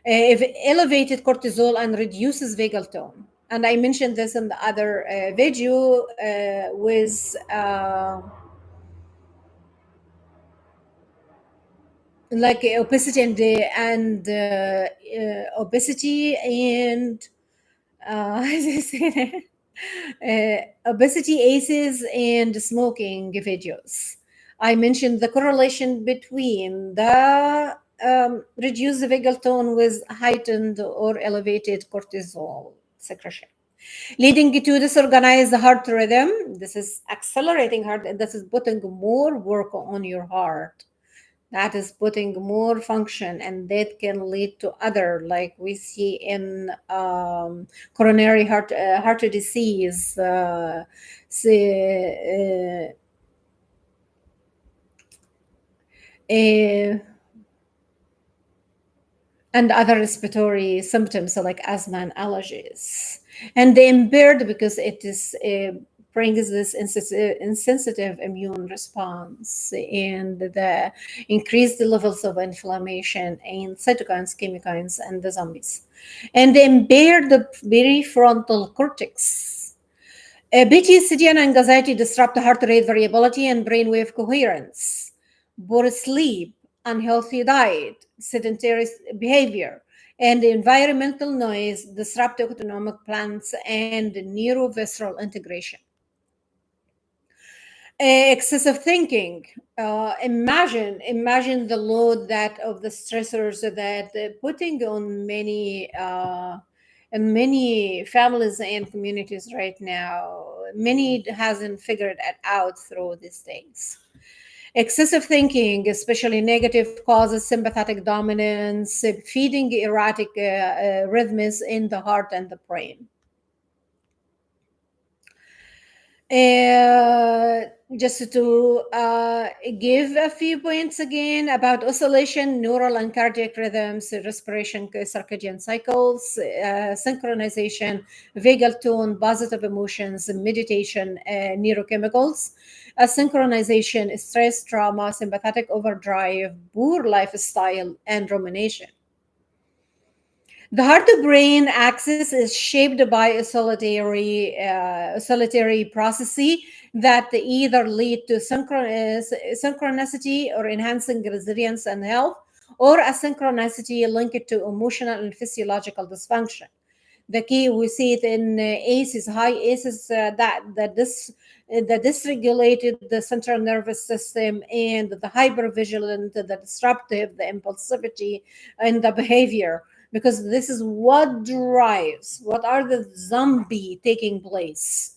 if elevated cortisol and reduces vagal tone. And I mentioned this in the other video with like obesity and obesity and how do you say that? Obesity aces and smoking videos. I mentioned the correlation between the reduced vagal tone with heightened or elevated cortisol secretion, leading to disorganized heart rhythm. This is accelerating heart. This is putting more work on your heart, that is putting more function, and that can lead to other, like we see in coronary heart disease, say, uh, and other respiratory symptoms so like asthma and allergies. And they impaired because it is brings this insensitive immune response and the increased levels of inflammation and cytokines, chemokines, and the zombies. And they impair the prefrontal cortex. PTSD and anxiety disrupt heart rate variability and brainwave coherence. Poor sleep, unhealthy diet, sedentary behavior, and environmental noise disrupt autonomic plans and neurovisceral integration. Excessive thinking. Imagine the load that of the stressors that putting on many in many families and communities right now. Many hasn't figured it out through these days. Excessive thinking, especially negative, causes sympathetic dominance, feeding erratic rhythms in the heart and the brain. Uh, just to give a few points again about oscillation, neural and cardiac rhythms, respiration, circadian cycles, synchronization, vagal tone, positive emotions, meditation, neurochemicals, synchronization, stress, trauma, sympathetic overdrive, poor lifestyle, and rumination. The heart-to-brain axis is shaped by a solitary processes that either lead to synchronicity or enhancing resilience and health, or asynchronicity linked to emotional and physiological dysfunction. The key we see it in ACEs, high ACEs, the dysregulated the central nervous system, and the hypervigilant, the disruptive, the impulsivity, and the behavior, because this is what drives what are the zombie taking place.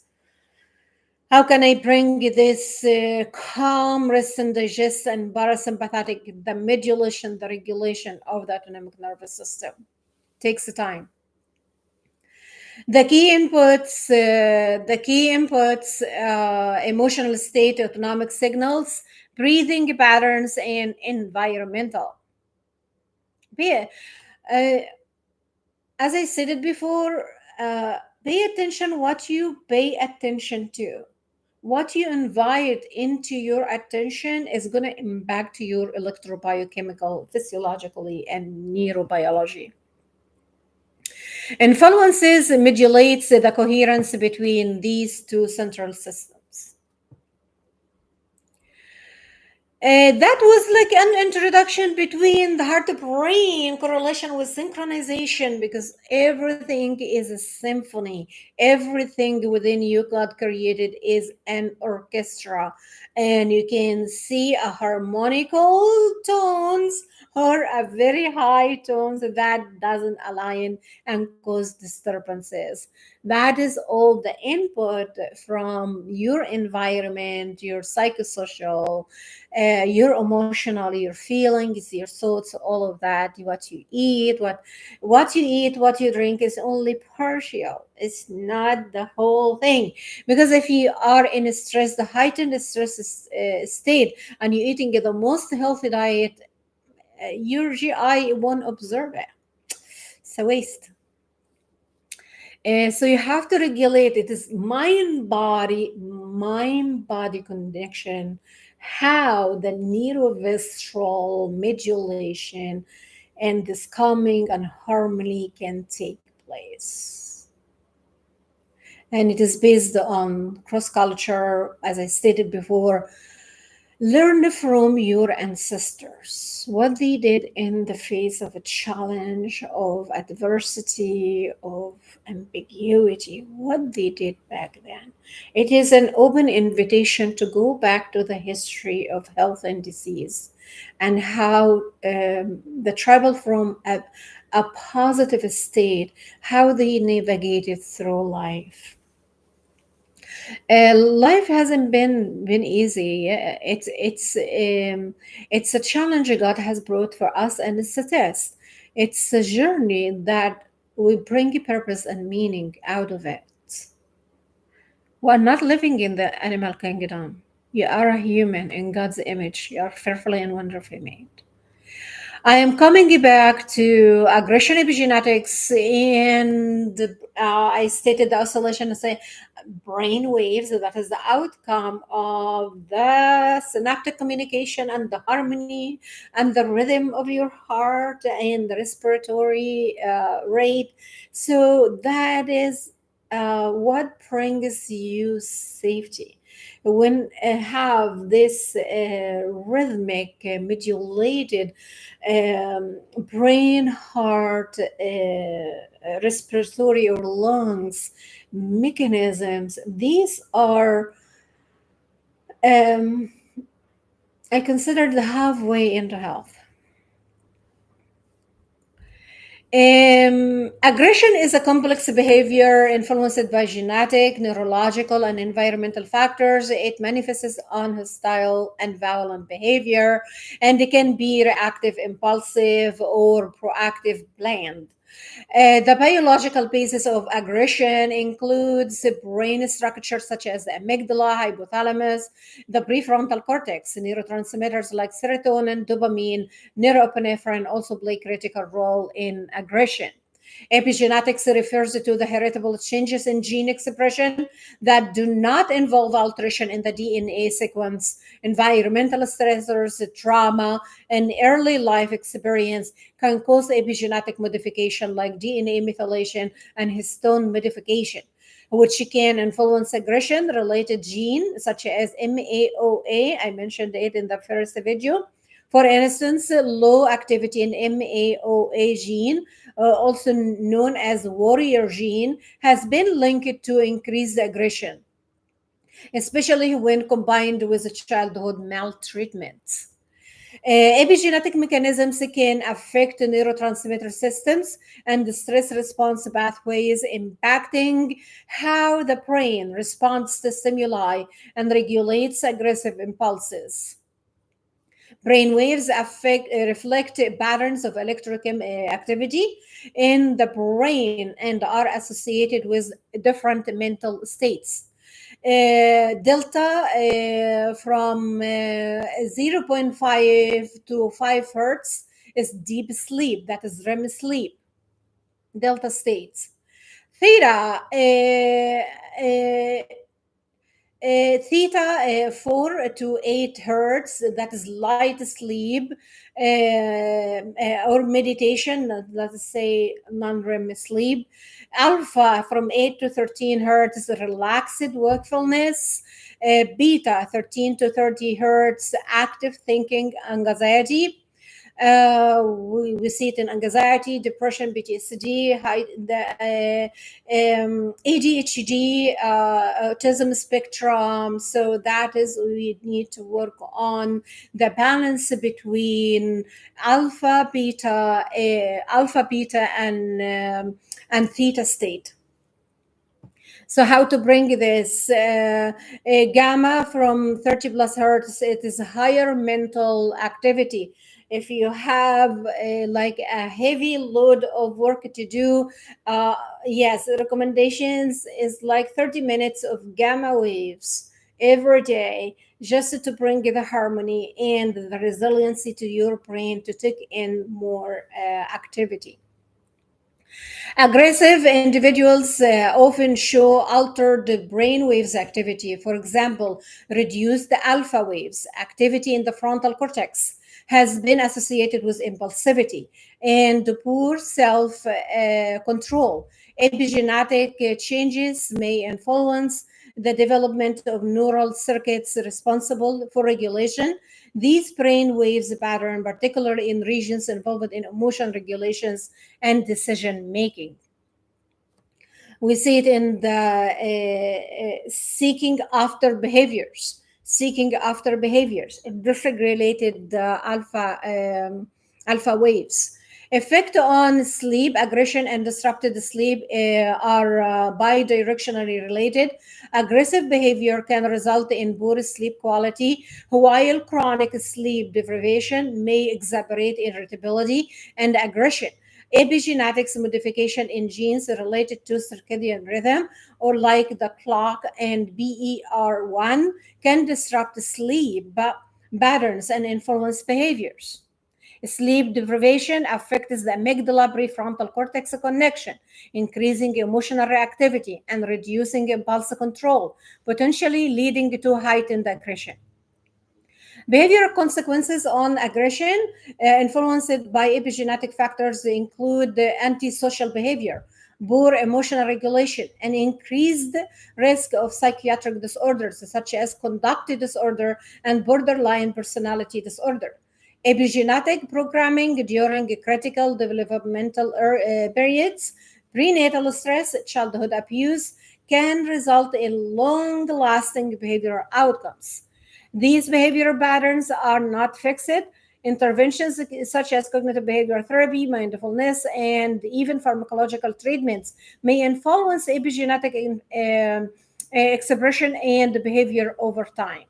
How can I bring this calm, rest and digest, and parasympathetic, the modulation, the regulation of the autonomic nervous system? Takes time. Emotional state, autonomic signals, breathing patterns, and environmental. Pay, uh, as I said it before, pay attention what you pay attention to. What you invite into your attention is going to impact your electrobiochemical, physiologically, and neurobiology. Influences modulates the coherence between these two central systems. That was like an introduction between the heart brain correlation with synchronization, because everything is a symphony. Everything within you God created is an orchestra, and you can see a harmonical tones or a very high tones that doesn't align and cause disturbances. That is all the input from your environment, your psychosocial, your emotional, your feelings, your thoughts, all of that. What you eat, what you eat, what you drink is only partial. It's not the whole thing. Because if you are in a stress, the heightened stress state, and you're eating the most healthy diet, your GI won't observe it. It's a waste. So you have to regulate. It is mind body connection, how the neurovisceral modulation and this calming and harmony can take place. And it is based on cross culture, as I stated before. Learn from your ancestors, what they did in the face of a challenge, of adversity, of ambiguity, what they did back then. It is an open invitation to go back to the history of health and disease, and how the travel from a positive state, how they navigated through life. Life hasn't been easy. Yeah. It's a challenge God has brought for us, and it's a test. It's a journey that we bring purpose and meaning out of it. We're not living in the animal kingdom. You are a human in God's image. You are fearfully and wonderfully made. I am coming back to aggression epigenetics, and I stated the oscillation as a brain waves. That is the outcome of the synaptic communication and the harmony and the rhythm of your heart and the respiratory rate. So that is what brings you safety. When have this rhythmic, modulated brain, heart, respiratory or lungs mechanisms, these are, um, I consider the halfway into health. Aggression is a complex behavior influenced by genetic, neurological, and environmental factors. It manifests on hostile and violent behavior, and it can be reactive, impulsive, or proactive, planned. The biological basis of aggression includes brain structures such as the amygdala, hypothalamus, the prefrontal cortex. Neurotransmitters like serotonin, dopamine, neuroepinephrine also play a critical role in aggression. Epigenetics refers to the heritable changes in gene expression that do not involve alteration in the DNA sequence. Environmental stressors, trauma, and early life experience can cause epigenetic modification like DNA methylation and histone modification, which can influence aggression related gene such as MAOA. I mentioned it in the first video. For instance, low activity in MAOA gene, also known as warrior gene, has been linked to increased aggression, especially when combined with childhood maltreatment. Epigenetic mechanisms can affect neurotransmitter systems and the stress response pathways, impacting how the brain responds to stimuli and regulates aggressive impulses. Brain waves reflect patterns of electrical activity in the brain and are associated with different mental states. Delta from zero point 0.5 to 5 hertz is deep sleep, that is REM sleep, delta states. Theta theta 4 to 8 hertz, that is light sleep or meditation, let's say non-REM sleep. Alpha from 8 to 13 hertz is relaxed wakefulness. Beta 13 to 30 hertz active thinking, anxiety. We see it in anxiety, depression, PTSD, ADHD, autism spectrum. So that is, we need to work on the balance between alpha, beta, and theta state. So how to bring this gamma from 30 plus hertz? It is higher mental activity. If you have like a heavy load of work to do, yes, recommendations is like 30 minutes of gamma waves every day, just to bring the harmony and the resiliency to your brain to take in more activity. Aggressive individuals often show altered brainwaves activity. For example, reduced alpha waves activity in the frontal cortex has been associated with impulsivity and poor self control. Epigenetic changes may influence the development of neural circuits responsible for regulation. These brain waves pattern, particularly in regions involved in emotion regulations and decision making. We see it in the seeking after behaviors, dysregulated alpha waves. Effect on sleep, aggression, and disrupted sleep are bidirectionally related. Aggressive behavior can result in poor sleep quality, while chronic sleep deprivation may exacerbate irritability and aggression. Epigenetics modification in genes related to circadian rhythm, or like the clock and BER1, can disrupt sleep patterns and influence behaviors. Sleep deprivation affects the amygdala prefrontal cortex connection, increasing emotional reactivity and reducing impulse control, potentially leading to heightened aggression. Behavioral consequences on aggression influenced by epigenetic factors include antisocial behavior, poor emotional regulation, and increased risk of psychiatric disorders such as conduct disorder and borderline personality disorder. Epigenetic programming during critical developmental periods, prenatal stress, childhood abuse, can result in long lasting behavioral outcomes. These behavioral patterns are not fixed. Interventions such as cognitive behavioral therapy, mindfulness, and even pharmacological treatments may influence epigenetic expression and behavior over time.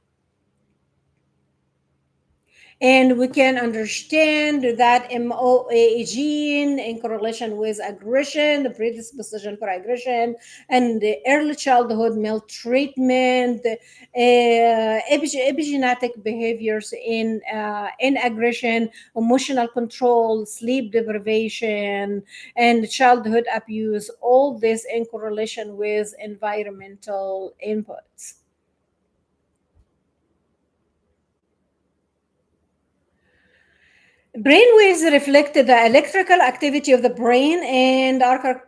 And we can understand that MOA gene in correlation with aggression, the predisposition for aggression, and the early childhood maltreatment, epigenetic behaviors in aggression, emotional control, sleep deprivation, and childhood abuse. All this in correlation with environmental inputs. Brainwaves reflect the electrical activity of the brain and are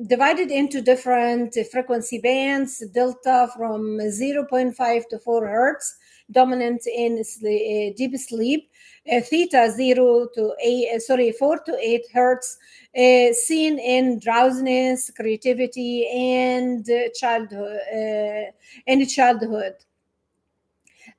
divided into different frequency bands. Delta from zero point 0.5 to 4 hertz, dominant in deep sleep. Theta 4 to 8 hertz, seen in drowsiness, creativity, and childhood.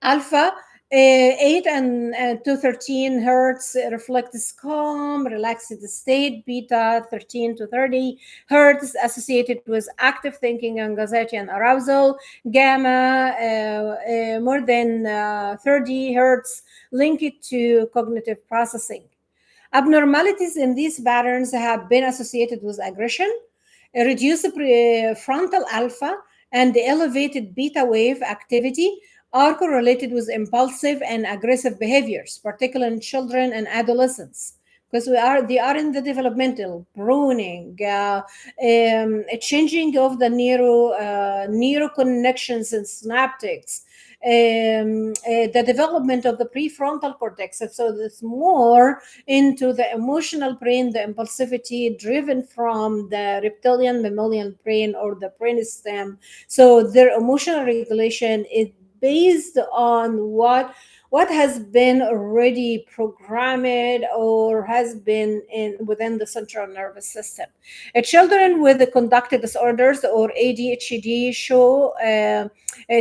Alpha 8 and 213 hertz reflects calm, relaxed state. Beta 13 to 30 hertz associated with active thinking, anxiety, and arousal. Gamma more than 30 hertz linked to cognitive processing. Abnormalities in these patterns have been associated with aggression, a reduced frontal alpha, and the elevated beta wave activity are correlated with impulsive and aggressive behaviors, particularly in children and adolescents. Because they are in the developmental pruning, changing of the neuro connections and synaptics, the development of the prefrontal cortex. So it's more into the emotional brain, the impulsivity driven from the reptilian mammalian brain or the brainstem. So their emotional regulation is based on what has been already programmed or has been in within the central nervous system. Children with the conductive disorders or ADHD show a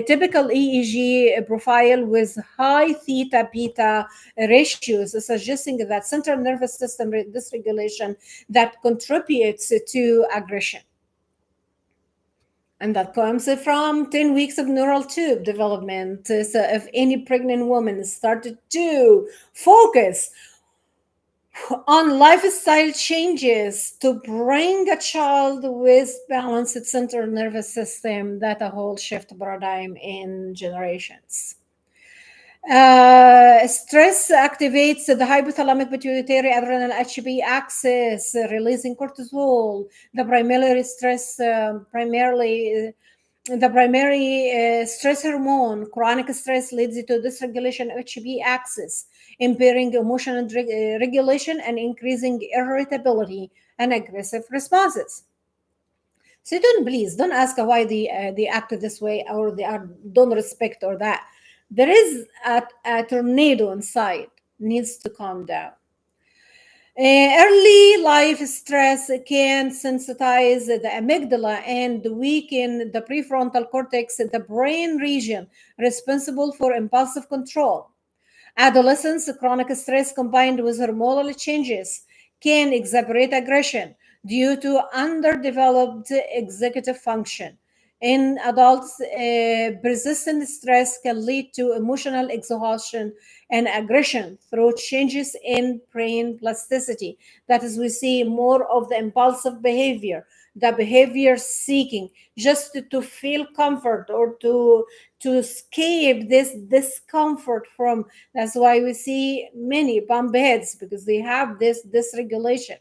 typical EEG profile with high theta beta ratios, suggesting that central nervous system dysregulation that contributes to aggression. And that comes from 10 weeks of neural tube development. So if any pregnant woman started to focus on lifestyle changes to bring a child with balanced central nervous system, that a whole shift paradigm in generations. Stress activates the hypothalamic pituitary adrenal HB axis, releasing cortisol. The primary stress, primarily the primary stress hormone. Chronic stress leads to dysregulation of HB axis, impairing emotional regulation and increasing irritability and aggressive responses. So don't ask why they act this way or they are don't respect or that. There is a tornado inside needs to calm down. Early life stress can sensitize the amygdala and weaken the prefrontal cortex, the brain region responsible for impulsive control. Adolescence, chronic stress combined with hormonal changes can exacerbate aggression due to underdeveloped executive function. In adults, persistent stress can lead to emotional exhaustion and aggression through changes in brain plasticity. That is, we see more of the impulsive behavior, the behavior seeking, just to feel comfort or to escape this discomfort from. That's why we see many bump heads because they have this dysregulation,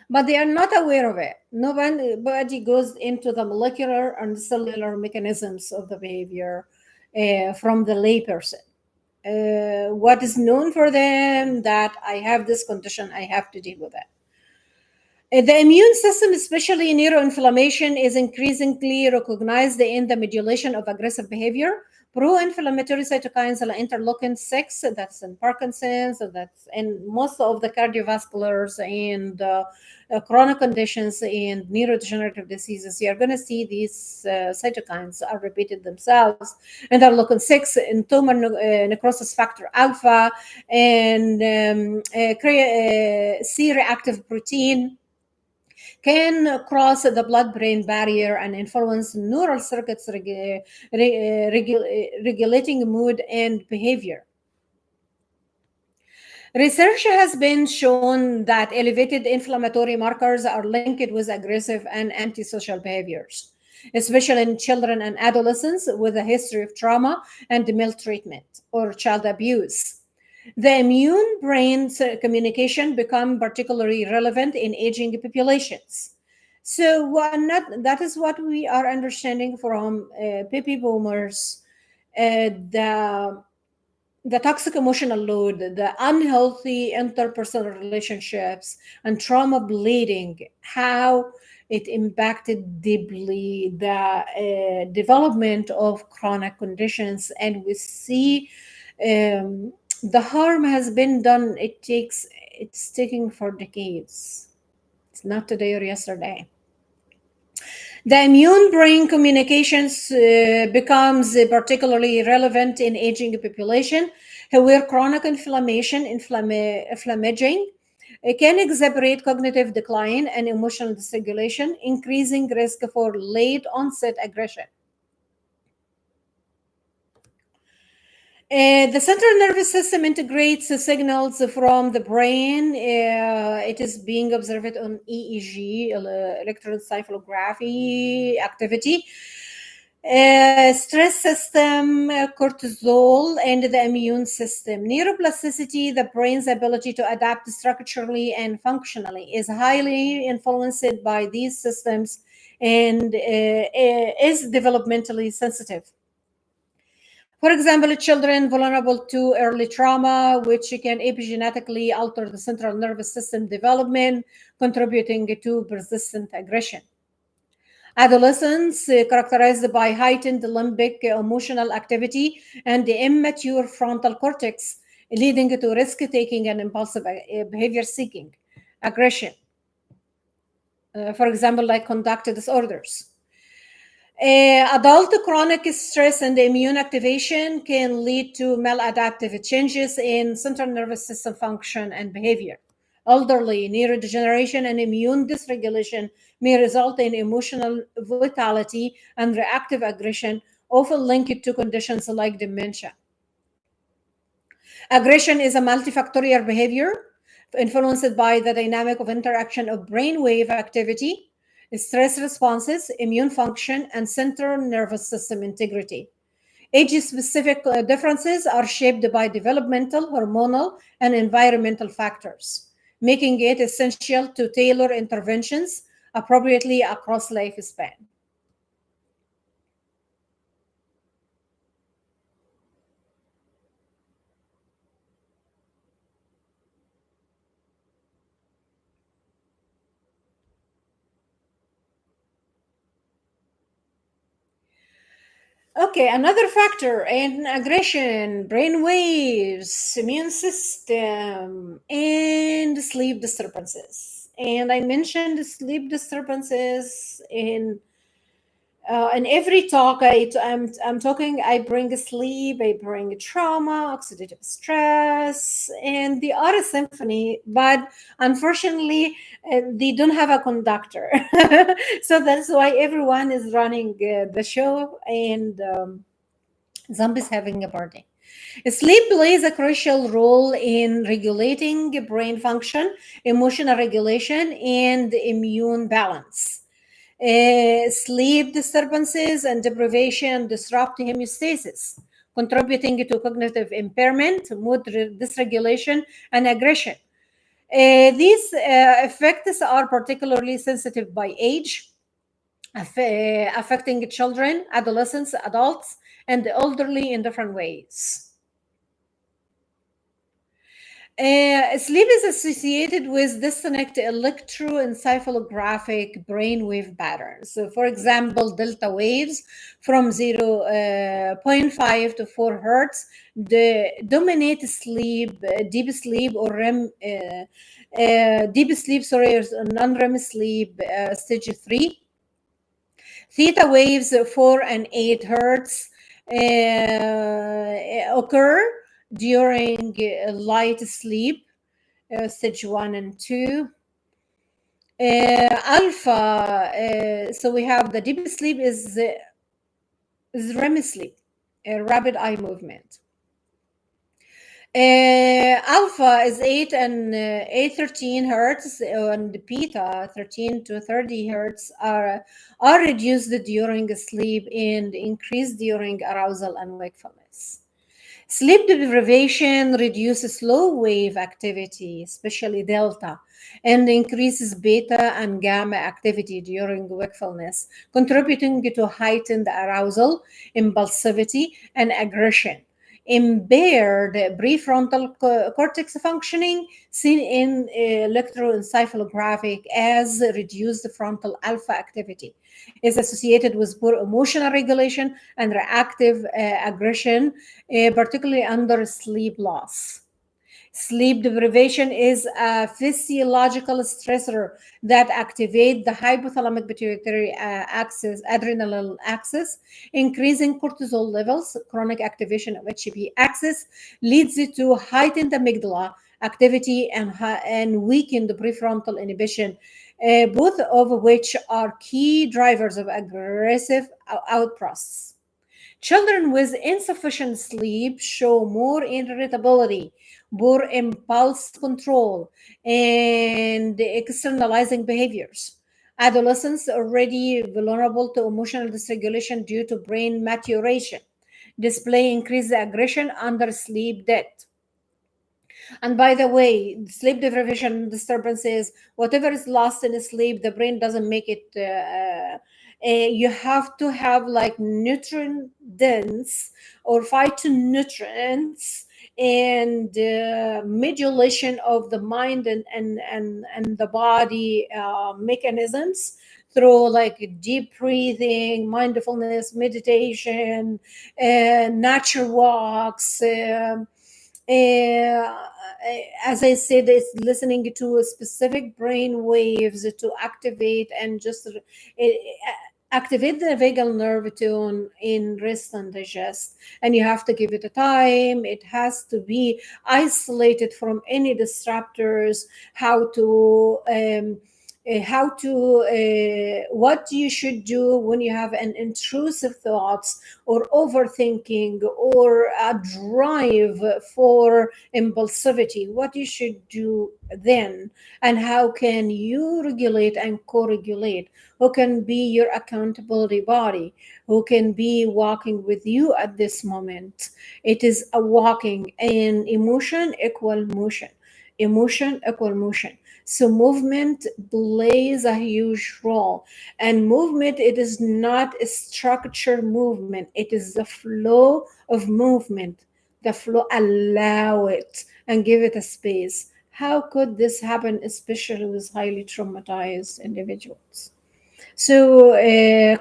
but they are not aware of it. Nobody goes into the molecular and cellular mechanisms of the behavior from the layperson. What is known for them that I have this condition, I have to deal with it. The immune system, especially neuroinflammation, is increasingly recognized in the modulation of aggressive behavior. Pro-inflammatory cytokines like interleukin 6, that's in Parkinson's, that's in most of the cardiovasculars and chronic conditions and neurodegenerative diseases. You're going to see these cytokines are repeated themselves. Interleukin 6 in tumor necrosis factor alpha and C-reactive protein can cross the blood-brain barrier and influence neural circuits regulating mood and behavior. Research has been shown that elevated inflammatory markers are linked with aggressive and antisocial behaviors, especially in children and adolescents with a history of trauma and maltreatment or child abuse. The immune brain communication become particularly relevant in aging populations. So that is what we are understanding from baby boomers, the toxic emotional load, the unhealthy interpersonal relationships, and trauma bleeding, how it impacted deeply the development of chronic conditions. And we see the harm has been done. It's taking for decades. It's not today or yesterday. The immune brain communications becomes particularly relevant in aging population where chronic inflammaging can exacerbate cognitive decline and emotional dysregulation, increasing risk for late onset aggression. The central nervous system integrates the signals from the brain. It is being observed on EEG, electroencephalography activity, stress system, cortisol, and the immune system. Neuroplasticity, the brain's ability to adapt structurally and functionally, is highly influenced by these systems and is developmentally sensitive. For example, children vulnerable to early trauma, which can epigenetically alter the central nervous system development, contributing to persistent aggression. Adolescents characterized by heightened limbic emotional activity and the immature frontal cortex, leading to risk-taking and impulsive behavior seeking, aggression. For example, like conduct disorders. Adult chronic stress and immune activation can lead to maladaptive changes in central nervous system function and behavior. Elderly neurodegeneration and immune dysregulation may result in emotional vitality and reactive aggression, often linked to conditions like dementia. Aggression is a multifactorial behavior influenced by the dynamic of interaction of brainwave activity, stress responses, immune function, and central nervous system integrity. Age-specific differences are shaped by developmental, hormonal, and environmental factors, making it essential to tailor interventions appropriately across lifespan. Okay, another factor in aggression, brain waves, immune system, and sleep disturbances. And I mentioned sleep disturbances in every talk. I'm talking. I bring sleep. I bring trauma, oxidative stress, and the other symphony. But unfortunately, they don't have a conductor, so that's why everyone is running the show and. Zombies having a party. Sleep plays a crucial role in regulating brain function, emotional regulation, and immune balance. Sleep disturbances and deprivation disrupt homeostasis, contributing to cognitive impairment, mood dysregulation, and aggression. These effects are particularly sensitive by age, affecting children, adolescents, adults, and the elderly in different ways. Sleep is associated with disconnect electroencephalographic brainwave patterns. So, for example, delta waves from zero point 0.5 to 4 hertz dominate sleep, deep sleep or deep sleep, sorry, or non-REM sleep, stage 3. Theta waves 4 and 8 hertz occur during light sleep, stage 1 and 2. Alpha, so we have the deep sleep is REM sleep, rapid eye movement. Alpha is 8 and 813 hertz, and beta 13 to 30 hertz are reduced during sleep and increased during arousal and wakefulness. Sleep deprivation reduces slow wave activity, especially delta, and increases beta and gamma activity during wakefulness, contributing to heightened arousal, impulsivity, and aggression. Impaired prefrontal cortex functioning, seen in electroencephalographic as reduced frontal alpha activity, is associated with poor emotional regulation and reactive aggression, particularly under sleep loss. Sleep deprivation is a physiological stressor that activates the hypothalamic pituitary axis, adrenal axis, increasing cortisol levels. Chronic activation of HP axis leads to heightened amygdala activity and weakened prefrontal inhibition, both of which are key drivers of aggressive outbursts. Children with insufficient sleep show more irritability, poor impulse control, and externalizing behaviors. Adolescents already vulnerable to emotional dysregulation due to brain maturation display increased aggression under sleep debt. And by the way, sleep deprivation disturbances, whatever is lost in sleep, the brain doesn't make it. You have to have like nutrient dense or phytonutrients and modulation of the mind and the body mechanisms through like deep breathing, mindfulness, meditation, nature walks. Uh, as I said, it's listening to specific brain waves to activate and just activate the vagal nerve tone in rest and digest. And you have to give it a time. It has to be isolated from any disruptors. What you should do when you have an intrusive thoughts or overthinking or a drive for impulsivity, what you should do then, and how can you regulate and co-regulate, who can be your accountability body, who can be walking with you at this moment. It is a walking in emotion equal motion, emotion equal motion. So movement plays a huge role. And movement, it is not a structured movement, it is the flow of movement. The flow, allow it and give it a space. How could this happen, especially with highly traumatized individuals? So,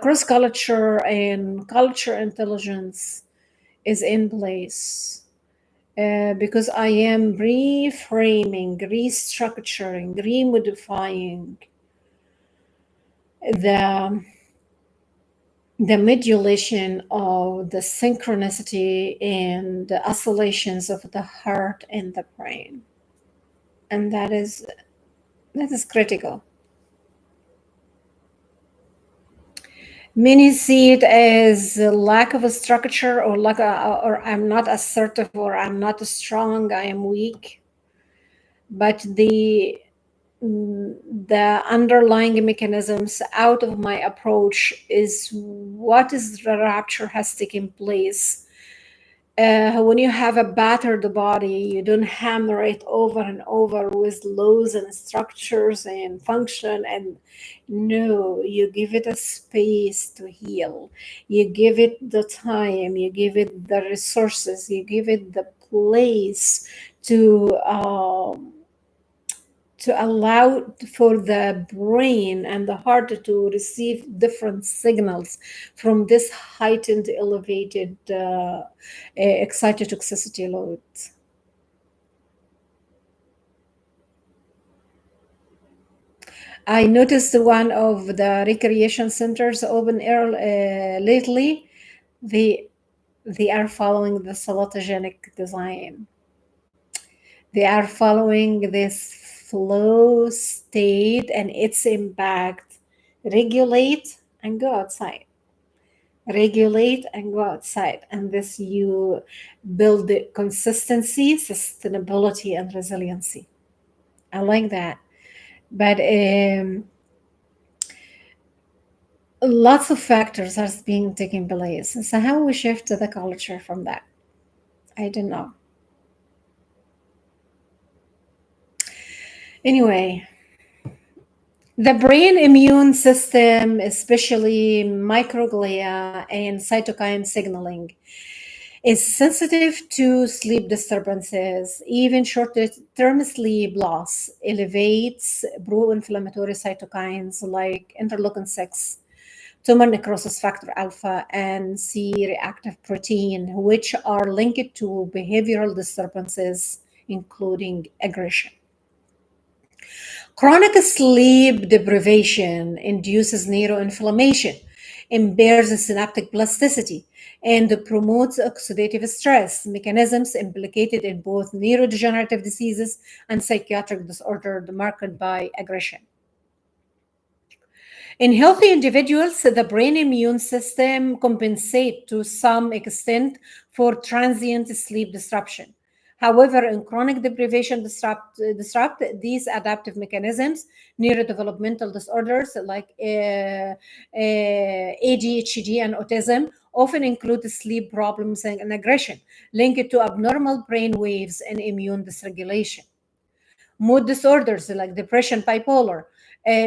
cross culture and culture intelligence is in place because I am reframing, restructuring, remodifying the the modulation of the synchronicity and the oscillations of the heart and the brain, and that is critical. Many see it as a lack of a structure or or I'm not assertive or I'm not strong, I am weak. But the underlying mechanisms out of my approach is what is the rupture has taken place. When you have a battered body, you don't hammer it over and over with laws and structures and function. And no, you give it a space to heal. You give it the time, you give it the resources, you give it the place to allow for the brain and the heart to receive different signals from this heightened, elevated, excitotoxicity load. I noticed one of the recreation centers open air lately. They they are following the salutogenic design. They are following this flow state and its impact. Regulate and go outside. Regulate and go outside. And this you build the consistency, sustainability, and resiliency. I like that. But lots of factors are being taken place. So how we shift the culture from that? I don't know. Anyway, the brain immune system, especially microglia and cytokine signaling, is sensitive to sleep disturbances. Even short-term sleep loss elevates pro-inflammatory cytokines like interleukin 6, tumor necrosis factor alpha, and C reactive protein, which are linked to behavioral disturbances including aggression. Chronic sleep deprivation induces neuroinflammation, impairs synaptic plasticity, and promotes oxidative stress, mechanisms implicated in both neurodegenerative diseases and psychiatric disorders marked by aggression. In healthy individuals, the brain immune system compensates to some extent for transient sleep disruption. However, in chronic deprivation disrupt these adaptive mechanisms, neurodevelopmental disorders like ADHD and autism often include sleep problems and aggression linked to abnormal brain waves and immune dysregulation. Mood disorders like depression, bipolar,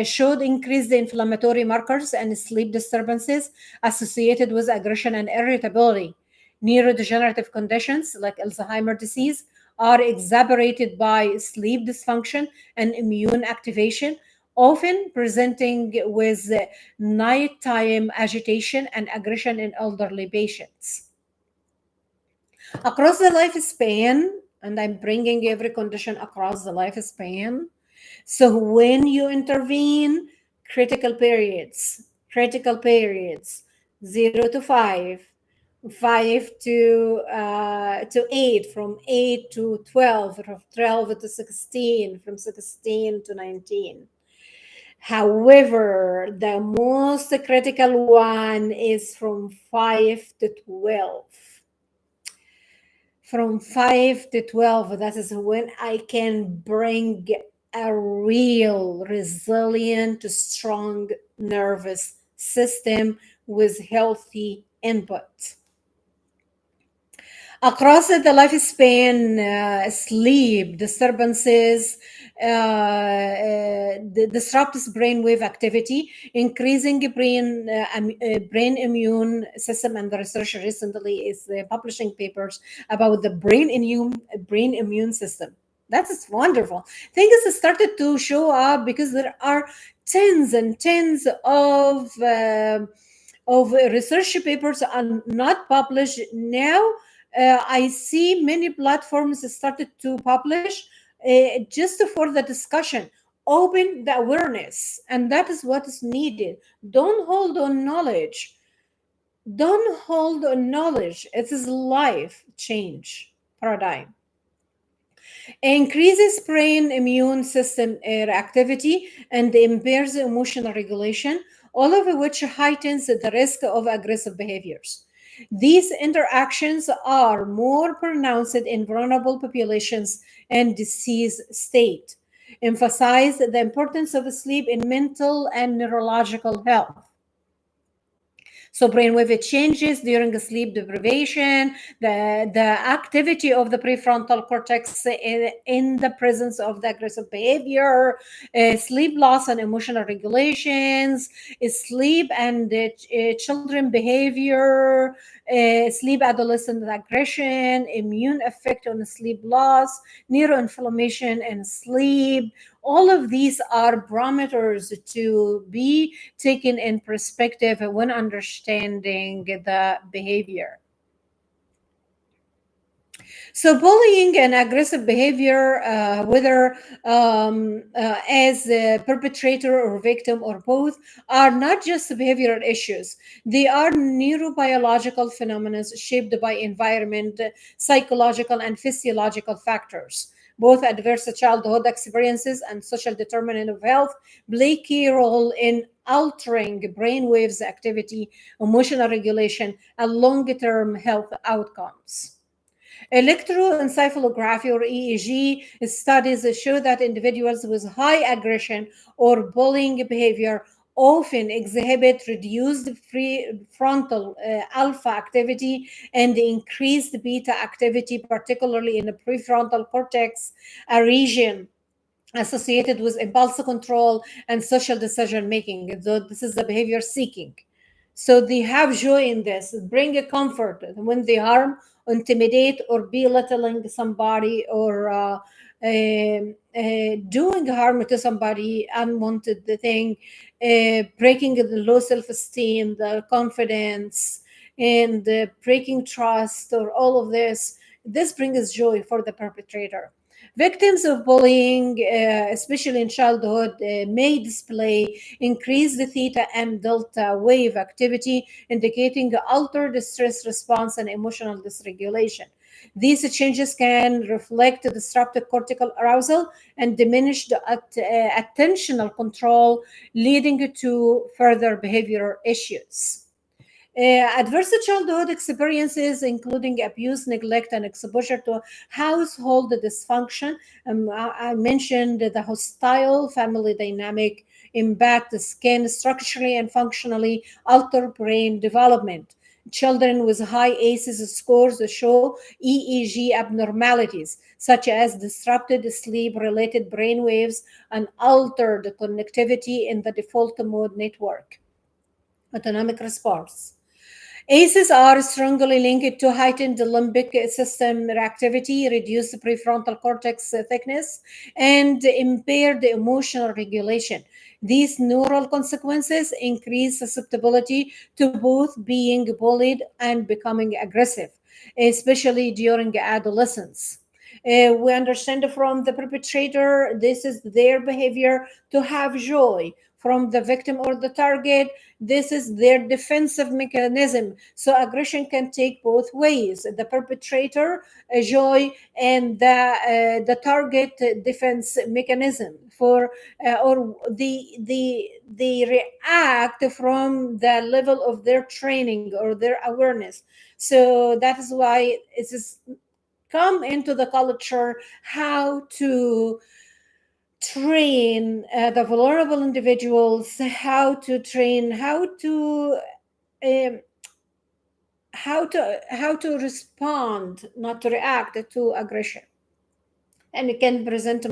showed increased inflammatory markers and sleep disturbances associated with aggression and irritability. Neurodegenerative conditions like Alzheimer's disease are exacerbated by sleep dysfunction and immune activation, often presenting with nighttime agitation and aggression in elderly patients. Across the lifespan, and I'm bringing every condition across the lifespan. So when you intervene, critical periods, 0 to 5, 5 to 8, from 8 to 12, from 12 to 16, from 16 to 19. However, the most critical one is from 5 to 12. From 5 to 12, that is when I can bring a real resilient, strong nervous system with healthy input. Across the lifespan, sleep disturbances disrupts brainwave activity, increasing brain immune system. And the research recently is publishing papers about the brain immune system. That is wonderful. Things started to show up because there are tens and tens of research papers are not published now. I see many platforms started to publish just for the discussion, open the awareness, and that is what is needed. Don't hold on knowledge. Don't hold on knowledge. It is life change paradigm. Increases brain immune system activity and impairs emotional regulation, all of which heightens the risk of aggressive behaviors. These interactions are more pronounced in vulnerable populations and disease state. Emphasize the importance of sleep in mental and neurological health. So brainwave changes during sleep deprivation, the activity of the prefrontal cortex in the presence of the aggressive behavior, sleep loss and emotional regulations, sleep and children behavior, sleep adolescent aggression, immune effect on sleep loss, neuroinflammation and sleep. All of these are parameters to be taken in perspective when understanding the behavior. So bullying and aggressive behavior, whether as a perpetrator or victim or both, are not just behavioral issues. They are neurobiological phenomena shaped by environment, psychological and physiological factors. Both adverse childhood experiences and social determinant of health play a key role in altering brainwaves activity, emotional regulation, and long-term health outcomes. Electroencephalography or EEG studies show that individuals with high aggression or bullying behavior often exhibit reduced frontal alpha activity and increased beta activity, particularly in the prefrontal cortex, a region associated with impulse control and social decision making. So this is the behavior seeking. So they have joy in this, bring a comfort when they harm, intimidate, or belittling somebody, or doing harm to somebody, unwanted the thing, breaking the low self-esteem, the confidence, and breaking trust, or all of this. This brings joy for the perpetrator. Victims of bullying, especially in childhood, may display increased theta and delta wave activity, indicating altered stress response and emotional dysregulation. These changes can reflect disrupted cortical arousal and diminished attentional control, leading to further behavioral issues. Adverse childhood experiences, including abuse, neglect, and exposure to household dysfunction. I mentioned the hostile family dynamic impact the skin structurally and functionally, alter brain development. Children with high ACEs scores show EEG abnormalities, such as disrupted sleep related brain waves and altered connectivity in the default mode network. Autonomic response. ACEs are strongly linked to heightened limbic system activity, reduced prefrontal cortex thickness, and impaired emotional regulation. These neural consequences increase susceptibility to both being bullied and becoming aggressive, especially during adolescence. We understand from the perpetrator, this is their behavior to have joy. From the victim or the target, this is their defensive mechanism. So aggression can take both ways. The perpetrator, joy, and the target defense mechanism for or the react from the level of their training or their awareness. So that is why it is come into the culture how to train the vulnerable individuals, how to train, um, how to respond, not to react to aggression. And it can present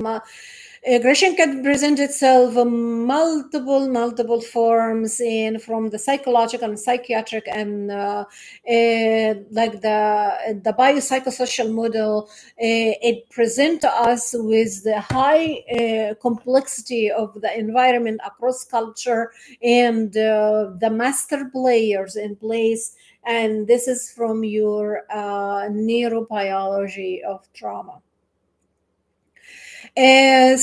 aggression can present itself in multiple forms, in from the psychological and psychiatric and like the biopsychosocial model. It present us with the high complexity of the environment across culture and the master players in place. And this is from your neurobiology of trauma.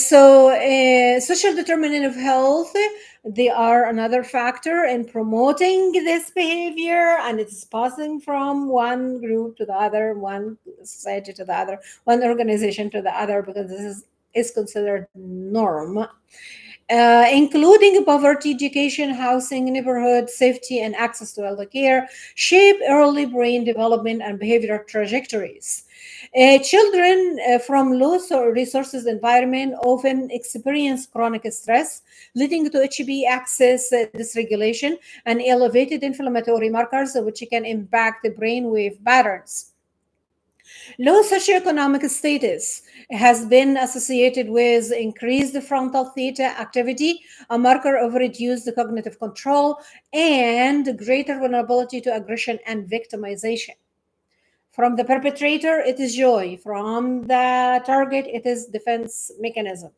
Social determinant of health, they are another factor in promoting this behavior, and it's passing from one group to the other, one society to the other, one organization to the other, because this is considered norm. Including poverty, education, housing, neighborhood, safety, and access to health care, shape early brain development and behavioral trajectories. Children from low resources environment often experience chronic stress, leading to HB axis dysregulation and elevated inflammatory markers, which can impact the brainwave patterns. Low socioeconomic status has been associated with increased frontal theta activity, a marker of reduced cognitive control, and greater vulnerability to aggression and victimization. From the perpetrator, it is joy. From the target, it is defense mechanism.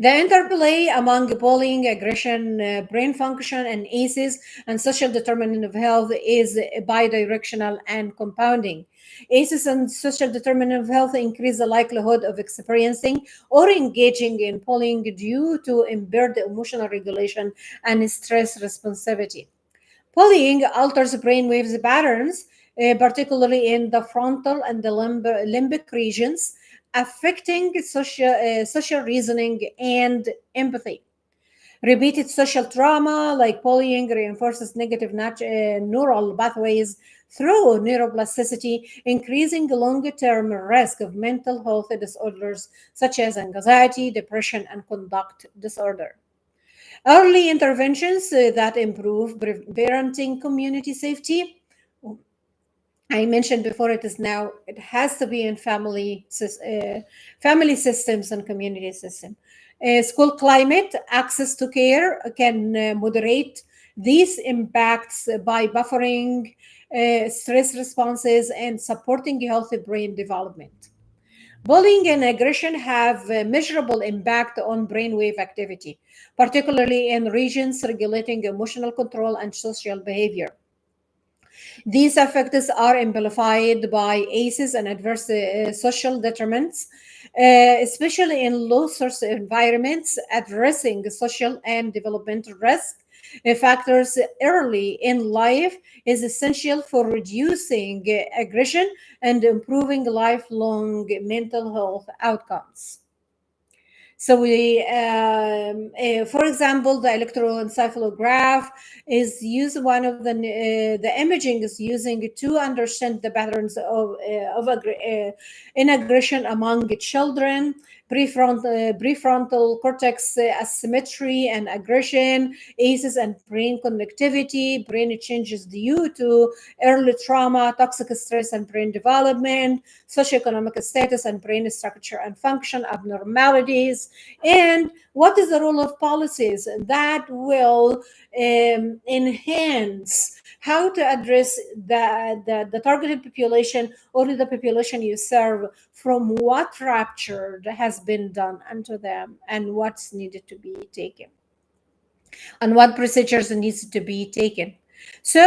The interplay among bullying, aggression, brain function, and ACEs and social determinant of health is bidirectional and compounding. ACEs and social determinant of health increase the likelihood of experiencing or engaging in bullying due to impaired emotional regulation and stress responsivity. Bullying alters brainwaves patterns, particularly in the frontal and the limbic regions, affecting social reasoning and empathy. Repeated social trauma, like bullying, reinforces negative neural pathways through neuroplasticity, increasing long-term risk of mental health disorders such as anxiety, depression, and conduct disorder. Early interventions that improve parenting community safety. I mentioned before, it has to be in family systems and community system. School climate, access to care can moderate these impacts by buffering stress responses and supporting healthy brain development. Bullying and aggression have a measurable impact on brainwave activity, particularly in regions regulating emotional control and social behavior. These effects are amplified by ACEs and adverse social determinants, especially in low source environments, addressing social and developmental risk factors early in life is essential for reducing aggression and improving lifelong mental health outcomes. So for example, the electroencephalograph is used. One of the imaging is using to understand the patterns in aggression among children, prefrontal cortex asymmetry and aggression, ACEs and brain connectivity, brain changes due to early trauma, toxic stress and brain development, socioeconomic status and brain structure and function abnormalities, and what is the role of policies that will enhance how to address the targeted population or the population you serve from what rupture has been done unto them and what's needed to be taken and what procedures needs to be taken. So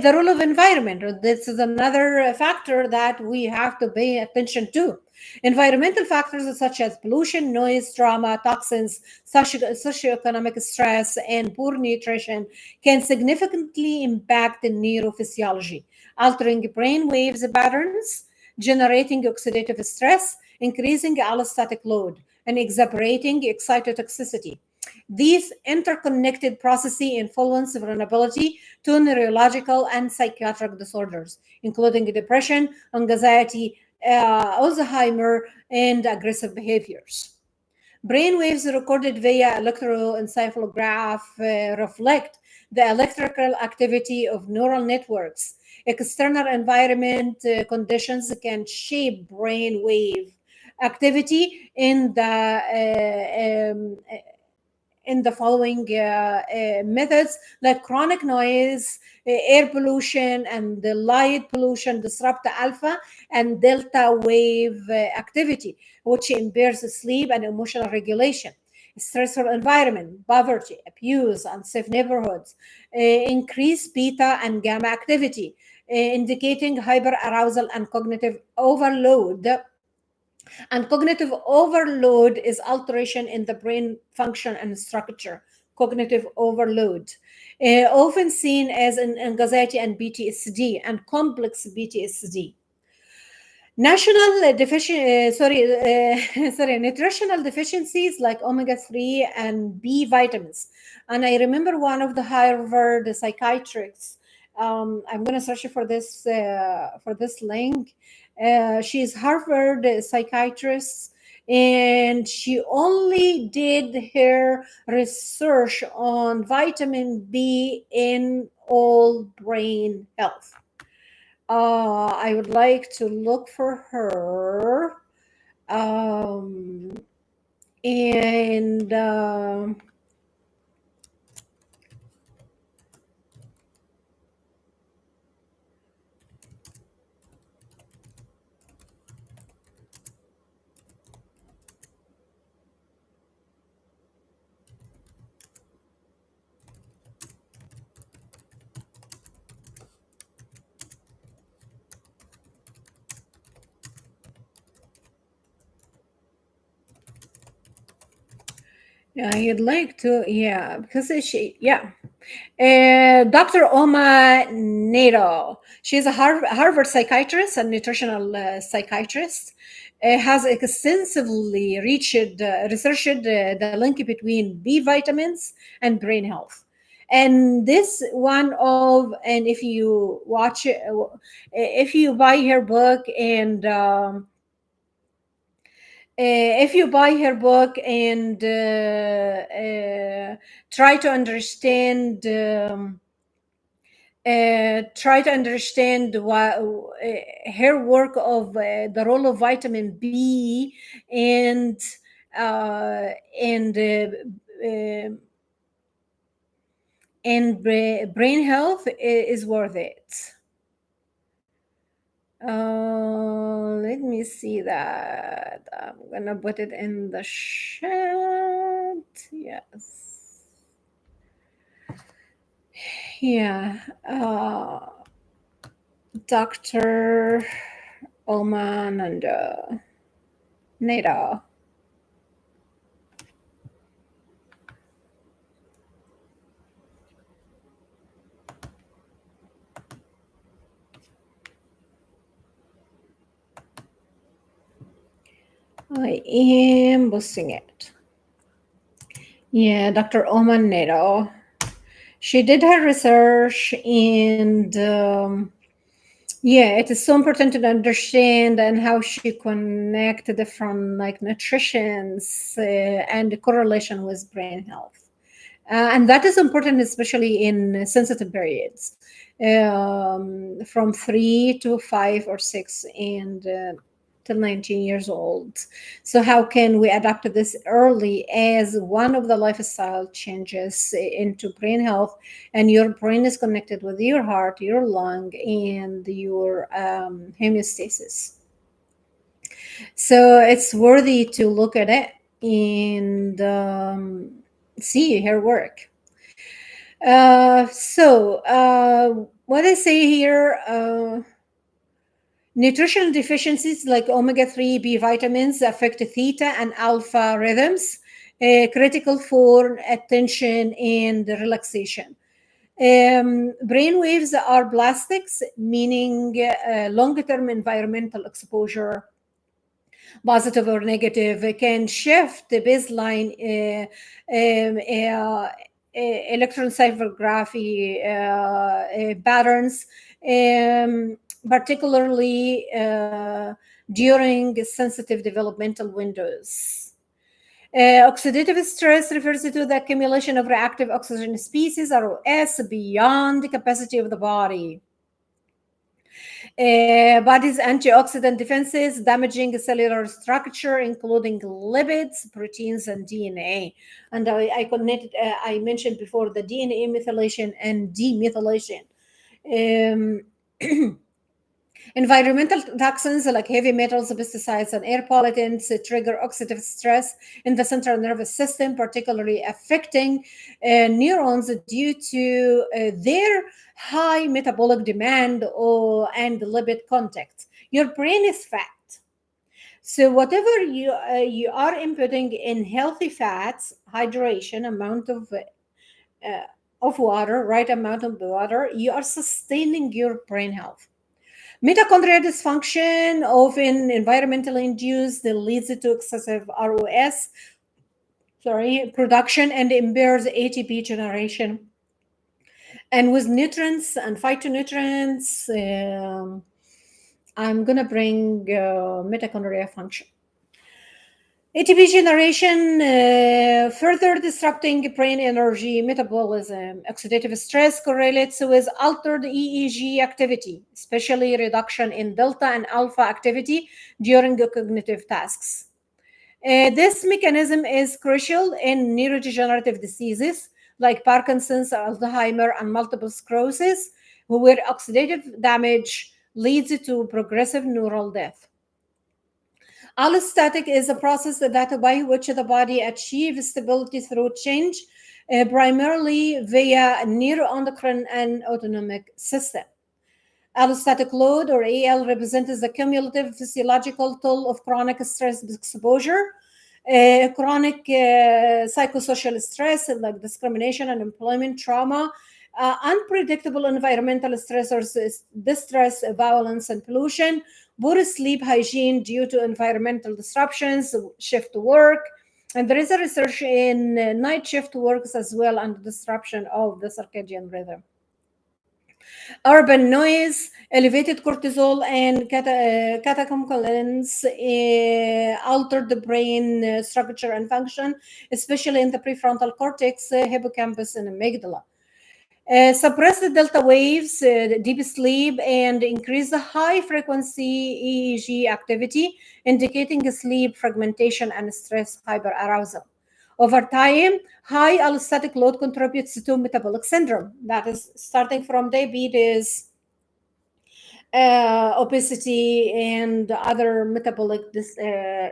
the role of environment, this is another factor that we have to pay attention to. Environmental factors such as pollution, noise, trauma, toxins, socioeconomic stress, and poor nutrition can significantly impact the neurophysiology, altering brain waves patterns, generating oxidative stress, increasing allostatic load, and exacerbating excitotoxicity. These interconnected processes influence vulnerability to neurological and psychiatric disorders, including depression, anxiety, Alzheimer, and aggressive behaviors. Brainwaves recorded via electroencephalograph reflect the electrical activity of neural networks. External environment conditions can shape brainwave activity in the following methods, like chronic noise, air pollution, and the light pollution disrupt the alpha and delta wave activity, which impairs sleep and emotional regulation. Stressful environment, poverty, abuse, unsafe neighborhoods increase beta and gamma activity, indicating hyperarousal and cognitive overload. And cognitive overload is alteration in the brain function and structure. Cognitive overload, often seen as an anxiety and PTSD and complex PTSD. Nutritional deficiencies like omega-3 and B vitamins. And I remember one of the Harvard psychiatrists. I'm going to search for this link. She's Harvard psychiatrist, and she only did her research on vitamin B in all brain health. I would like to look for her. Um, and yeah, I'd like to, yeah, because she, yeah. Dr. Oma Nato. She's a Harvard psychiatrist and nutritional psychiatrist. Has extensively researched the link between B vitamins and brain health. And this one of, and if you watch it, if you buy her book and if you buy her book and try to understand try to understand her work of the role of vitamin B and uh, and uh, uh, brain health is worth it. Let me see that. I'm gonna put it in the chat. Yes. Yeah. Dr. Oman and Neda. I am posting it. Yeah, Dr. Oman Neda. She did her research, and yeah, it is so important to understand and how she connect different like nutritions and the correlation with brain health. And that is important, especially in sensitive periods, from 3 to 5 or 6 and till 19 years old. So, how can we adapt this early as one of the lifestyle changes into brain health? And your brain is connected with your heart, your lung, and your homeostasis. So, it's worthy to look at it and see her work. What I say here, nutritional deficiencies like omega-3 B vitamins affect theta and alpha rhythms, critical for attention and relaxation. Brain waves are plastics, meaning long-term environmental exposure, positive or negative, can shift the baseline electroencephalography patterns, particularly during sensitive developmental windows. Oxidative stress refers to the accumulation of reactive oxygen species, ROS, beyond the capacity of the body. Body's antioxidant defenses, damaging cellular structure, including lipids, proteins, and DNA. And I connected, I mentioned before the DNA methylation and demethylation. Um, Environmental toxins like heavy metals, pesticides, and air pollutants trigger oxidative stress in the central nervous system, particularly affecting neurons due to their high metabolic demand and lipid content. Your brain is fat. So whatever you are inputting in healthy fats, hydration, amount of water, right amount of water, you are sustaining your brain health. Mitochondrial dysfunction, often environmentally induced, that leads to excessive ROS, production and impairs ATP generation. And with nutrients and phytonutrients, I'm gonna bring mitochondria function. ATP generation, further disrupting brain energy metabolism. Oxidative stress correlates with altered EEG activity, especially reduction in delta and alpha activity during the cognitive tasks. This mechanism is crucial in neurodegenerative diseases like Parkinson's, Alzheimer, and multiple sclerosis, where oxidative damage leads to progressive neural death. Allostatic is a process that by which the body achieves stability through change, primarily via neuroendocrine and autonomic system. Allostatic load, or AL, represents the cumulative physiological toll of chronic stress exposure, chronic psychosocial stress like discrimination and employment trauma, unpredictable environmental stressors, distress, violence, and pollution, poor sleep hygiene due to environmental disruptions, shift work. And there is a research in night shift works as well, and disruption of the circadian rhythm. Urban noise, elevated cortisol, and catecholamines altered the brain structure and function, especially in the prefrontal cortex, hippocampus, and amygdala. Suppress the delta waves, deep sleep, and increase the high frequency EEG activity, indicating sleep fragmentation and stress hyperarousal. Over time, high allostatic load contributes to metabolic syndrome, that is, starting from diabetes, obesity, and other metabolic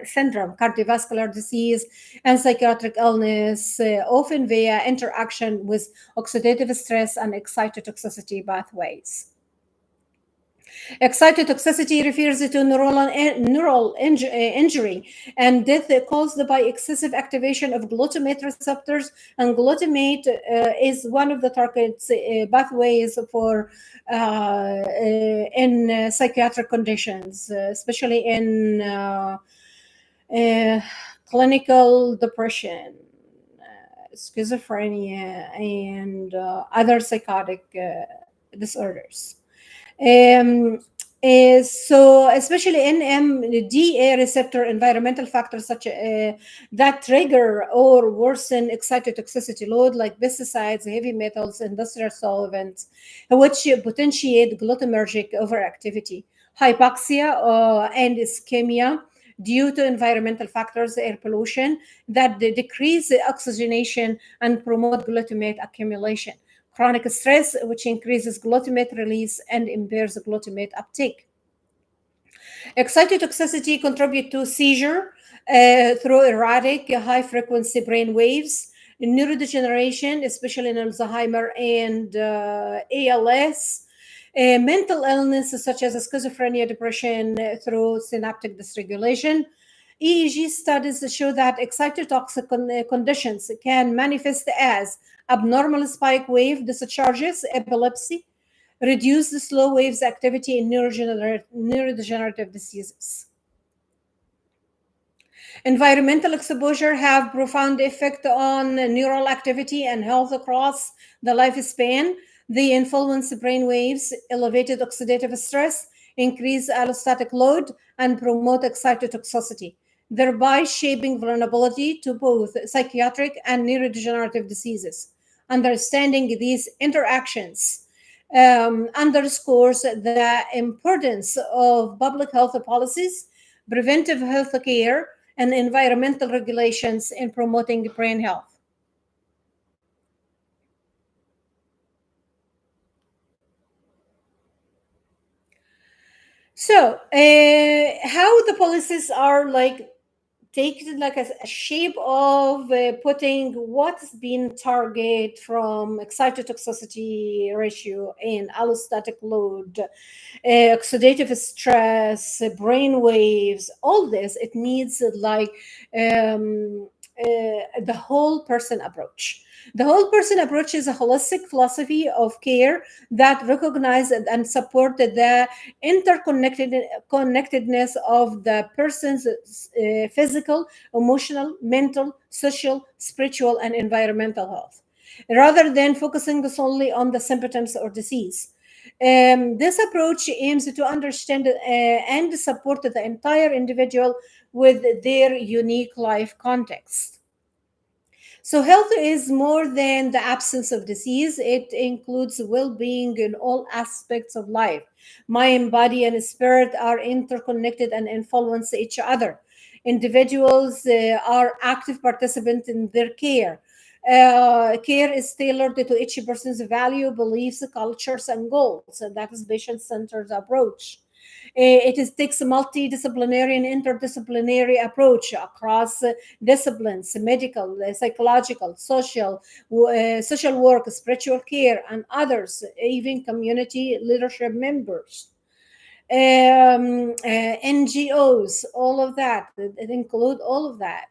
syndrome, cardiovascular disease, and psychiatric illness, often via interaction with oxidative stress and excitotoxicity pathways. Excitotoxicity refers to injury and death caused by excessive activation of glutamate receptors, and glutamate is one of the targets pathways for in psychiatric conditions, especially in uh, clinical depression, schizophrenia, and other psychotic disorders. Um, so, especially NMDA receptor environmental factors such that trigger or worsen excitotoxicity load, like pesticides, heavy metals, industrial solvents, which potentiate glutamatergic overactivity, hypoxia, and ischemia due to environmental factors, air pollution that decrease the oxygenation and promote glutamate accumulation, chronic stress, which increases glutamate release and impairs glutamate uptake. Excitotoxicity contribute to seizure through erratic, high-frequency brain waves, neurodegeneration, especially in Alzheimer and ALS, mental illness such as schizophrenia, depression through synaptic dysregulation. EEG studies show that excitotoxic conditions can manifest as abnormal spike wave discharges, epilepsy, reduce the slow waves activity in neurodegenerative diseases. Environmental exposure have profound effect on neural activity and health across the lifespan. They influence brain waves, elevated oxidative stress, increase allostatic load, and promote excitotoxicity, thereby shaping vulnerability to both psychiatric and neurodegenerative diseases. Understanding these interactions underscores the importance of public health policies, preventive health care, and environmental regulations in promoting brain health. So, how the policies are like take it like a shape of putting what's been target from excitotoxicity ratio and allostatic load, oxidative stress, brain waves, all this, it needs the whole person approach. The whole person approach is a holistic philosophy of care that recognizes and support the connectedness of the person's physical, emotional, mental, social, spiritual, and environmental health, rather than focusing solely on the symptoms or disease. This approach aims to understand and support the entire individual with their unique life context. So, health is more than the absence of disease. It includes well being in all aspects of life. Mind, body, and spirit are interconnected and influence each other. Individuals are active participants in their care. Care is tailored to each person's value, beliefs, cultures, and goals. And that is patient centered approach. Takes a multidisciplinary and interdisciplinary approach across disciplines, medical, psychological, social work, spiritual care, and others, even community leadership members, NGOs, all of that. It include all of that.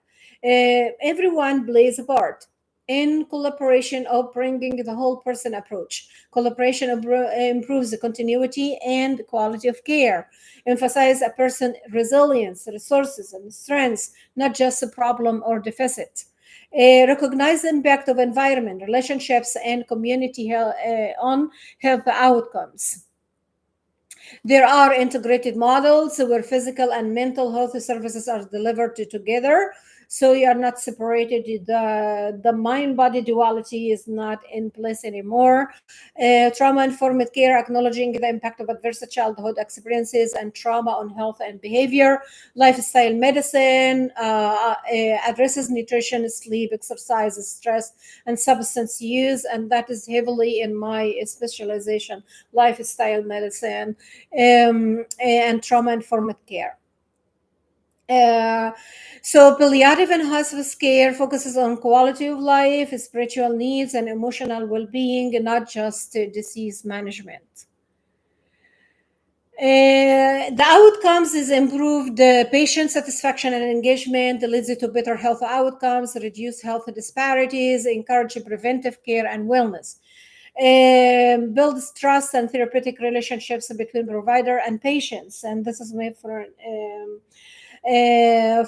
Everyone plays a part in collaboration of bringing the whole person approach. Collaboration improves the continuity and quality of care, emphasize a person resilience, resources, and strengths, not just a problem or deficit. Recognize the impact of environment, relationships, and community health, on health outcomes. There are integrated models where physical and mental health services are delivered together. So you are not separated. The mind body duality is not in place anymore. Trauma informed care, acknowledging the impact of adverse childhood experiences and trauma on health and behavior. Lifestyle medicine addresses nutrition, sleep, exercise, stress, and substance use. And that is heavily in my specialization, lifestyle medicine and trauma informed care. Uh, so, palliative and hospice care focuses on quality of life, spiritual needs, and emotional well being, not just disease management. The outcomes is improved patient satisfaction and engagement, leads to better health outcomes, reduce health disparities, encourage preventive care and wellness, builds trust and therapeutic relationships between provider and patients. And this is made for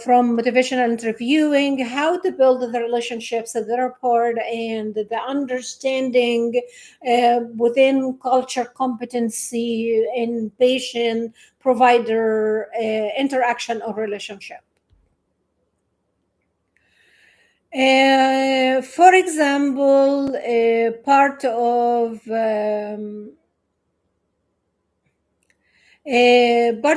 from motivational interviewing, how to build the relationships, the rapport, and the understanding within culture competency in patient provider interaction or relationship. For example, part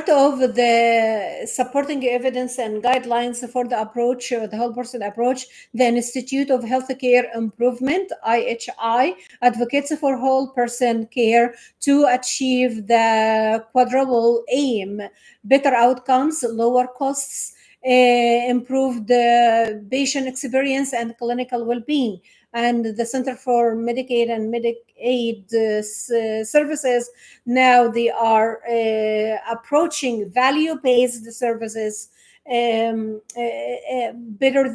of the supporting evidence and guidelines for the approach, the whole person approach, the Institute of Healthcare Improvement, IHI, advocates for whole person care to achieve the quadruple aim: better outcomes, lower costs, improved patient experience, and clinical well-being. And the Center for Medicaid and Medicaid Services, now they are approaching value-based services better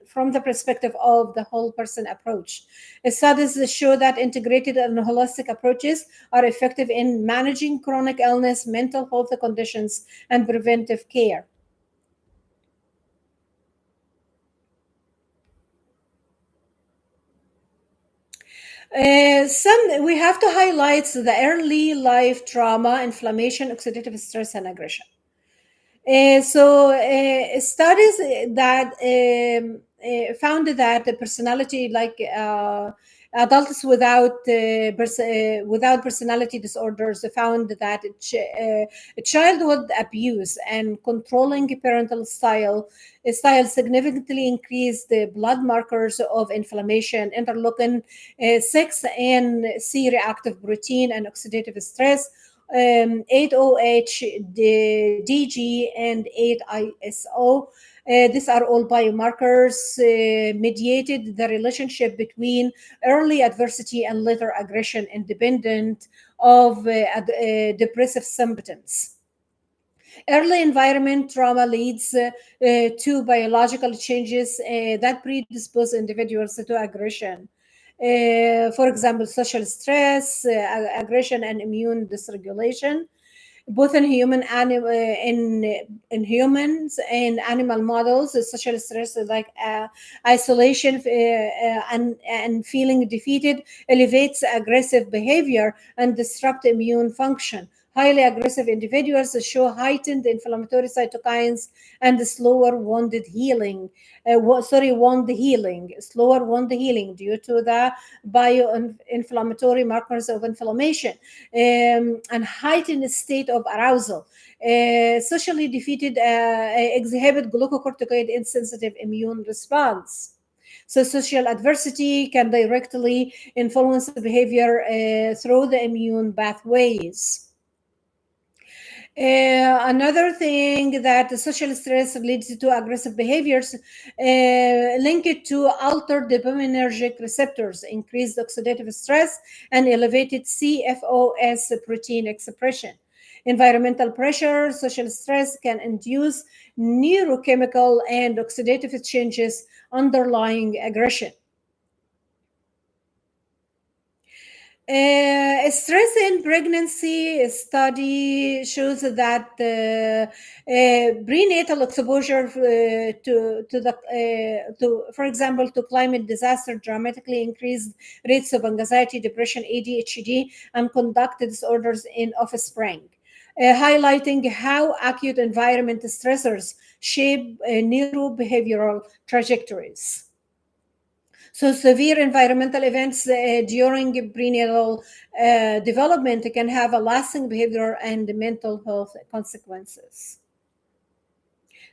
from the perspective of the whole person approach. Studies show that integrated and holistic approaches are effective in managing chronic illness, mental health conditions, and preventive care. Some we have to highlight the early life trauma, inflammation, oxidative stress, and aggression. Studies that found that the personality, like adults without personality disorders, found that childhood abuse and controlling parental style significantly increased the blood markers of inflammation, interleukin 6 and C reactive protein, and oxidative stress, 8OH, DG, and 8ISO. These are all biomarkers mediated the relationship between early adversity and later aggression, independent of depressive symptoms. Early environment trauma leads to biological changes that predispose individuals to aggression. For example, social stress, aggression, and immune dysregulation, both in in humans and animal models. Social stress like isolation and feeling defeated elevates aggressive behavior and disrupt immune function. Highly aggressive individuals show heightened inflammatory cytokines and slower wound healing, slower wound healing due to the bioinflammatory markers of inflammation, and heightened state of arousal. Socially defeated exhibit glucocorticoid insensitive immune response. So social adversity can directly influence behavior through the immune pathways. Another thing that the social stress leads to aggressive behaviors linked to altered dopaminergic receptors, increased oxidative stress, and elevated CFOS protein expression. Environmental pressure, social stress can induce neurochemical and oxidative changes underlying aggression. Stress in pregnancy study shows that prenatal exposure for example, to climate disaster dramatically increased rates of anxiety, depression, ADHD, and conduct disorders in offspring, highlighting how acute environment stressors shape neurobehavioral trajectories. So severe environmental events during prenatal development can have a lasting behavioral and mental health consequences.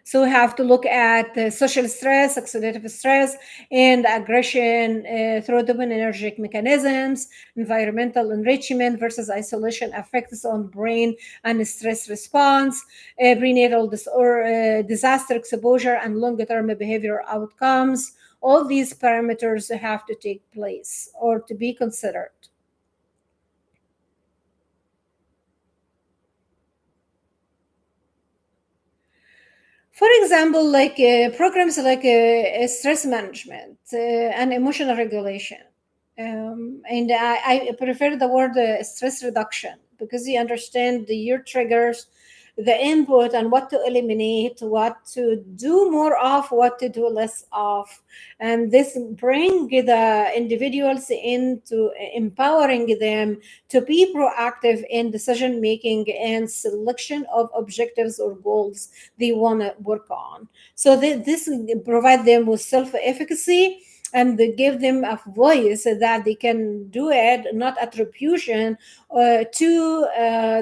So we have to look at social stress, oxidative stress, and aggression through dopaminergic mechanisms, environmental enrichment versus isolation effects on brain and stress response, prenatal disaster exposure, and longer-term behavioral outcomes. All these parameters have to take place or to be considered. For example, like programs like stress management and emotional regulation. And I prefer the word stress reduction because you understand your triggers, the input, and what to eliminate, what to do more of, what to do less of. And this bring the individuals into empowering them to be proactive in decision making and selection of objectives or goals they want to work on. So this provide them with self-efficacy and they give them a voice that they can do it, not attribution to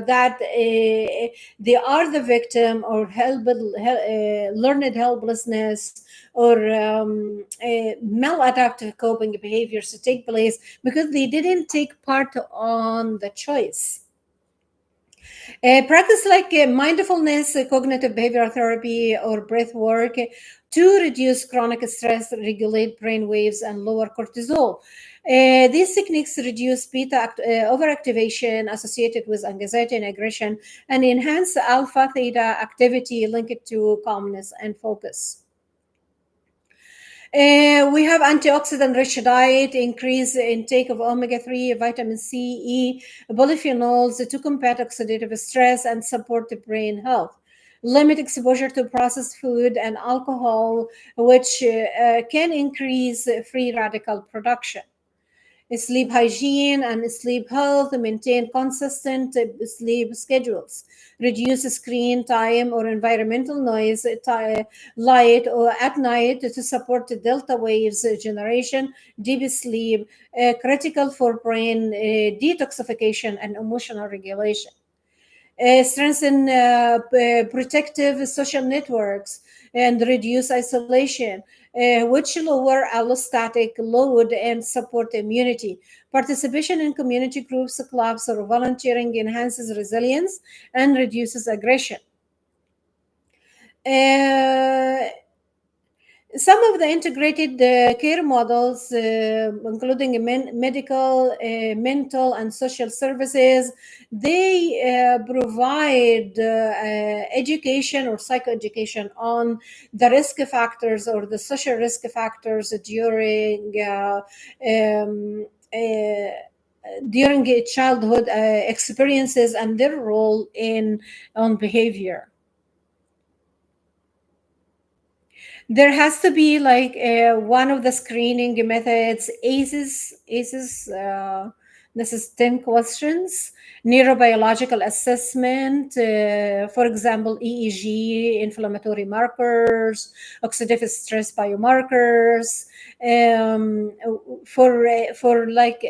that they are the victim or learned helplessness or maladaptive coping behaviors to take place because they didn't take part on the choice. Practice like mindfulness, cognitive behavioral therapy, or breath work to reduce chronic stress, regulate brain waves, and lower cortisol. These techniques reduce beta overactivation associated with anxiety and aggression and enhance alpha theta activity linked to calmness and focus. We have antioxidant rich diet, increase intake of omega-3, vitamin C, E, polyphenols to combat oxidative stress and support the brain health. Limit exposure to processed food and alcohol, which can increase free radical production. Sleep hygiene and sleep health, maintain consistent sleep schedules, reduce screen time or environmental noise light or at night to support the delta waves generation, deep sleep, critical for brain detoxification and emotional regulation. Strengthen protective social networks and reduce isolation, which lower allostatic load and support immunity. Participation in community groups, clubs, or volunteering enhances resilience and reduces aggression. Uh, some of the integrated care models, including medical, mental, and social services, they provide education or psychoeducation on the risk factors or the social risk factors um, uh, during childhood experiences and their role in on behavior. There has to be like one of the screening methods, ACEs. This is 10 questions, neurobiological assessment, for example, EEG, inflammatory markers, oxidative stress biomarkers, um, for like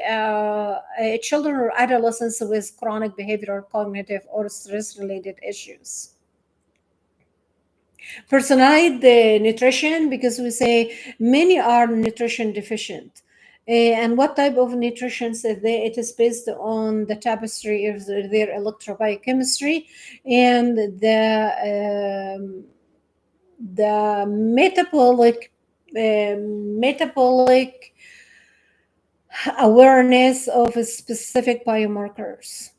children or adolescents with chronic behavioral, cognitive, or stress-related issues. Personalized nutrition, because we say many are nutrition deficient. And what type of nutrition is there? It is based on the tapestry of their electrobiochemistry and the metabolic awareness of specific biomarkers.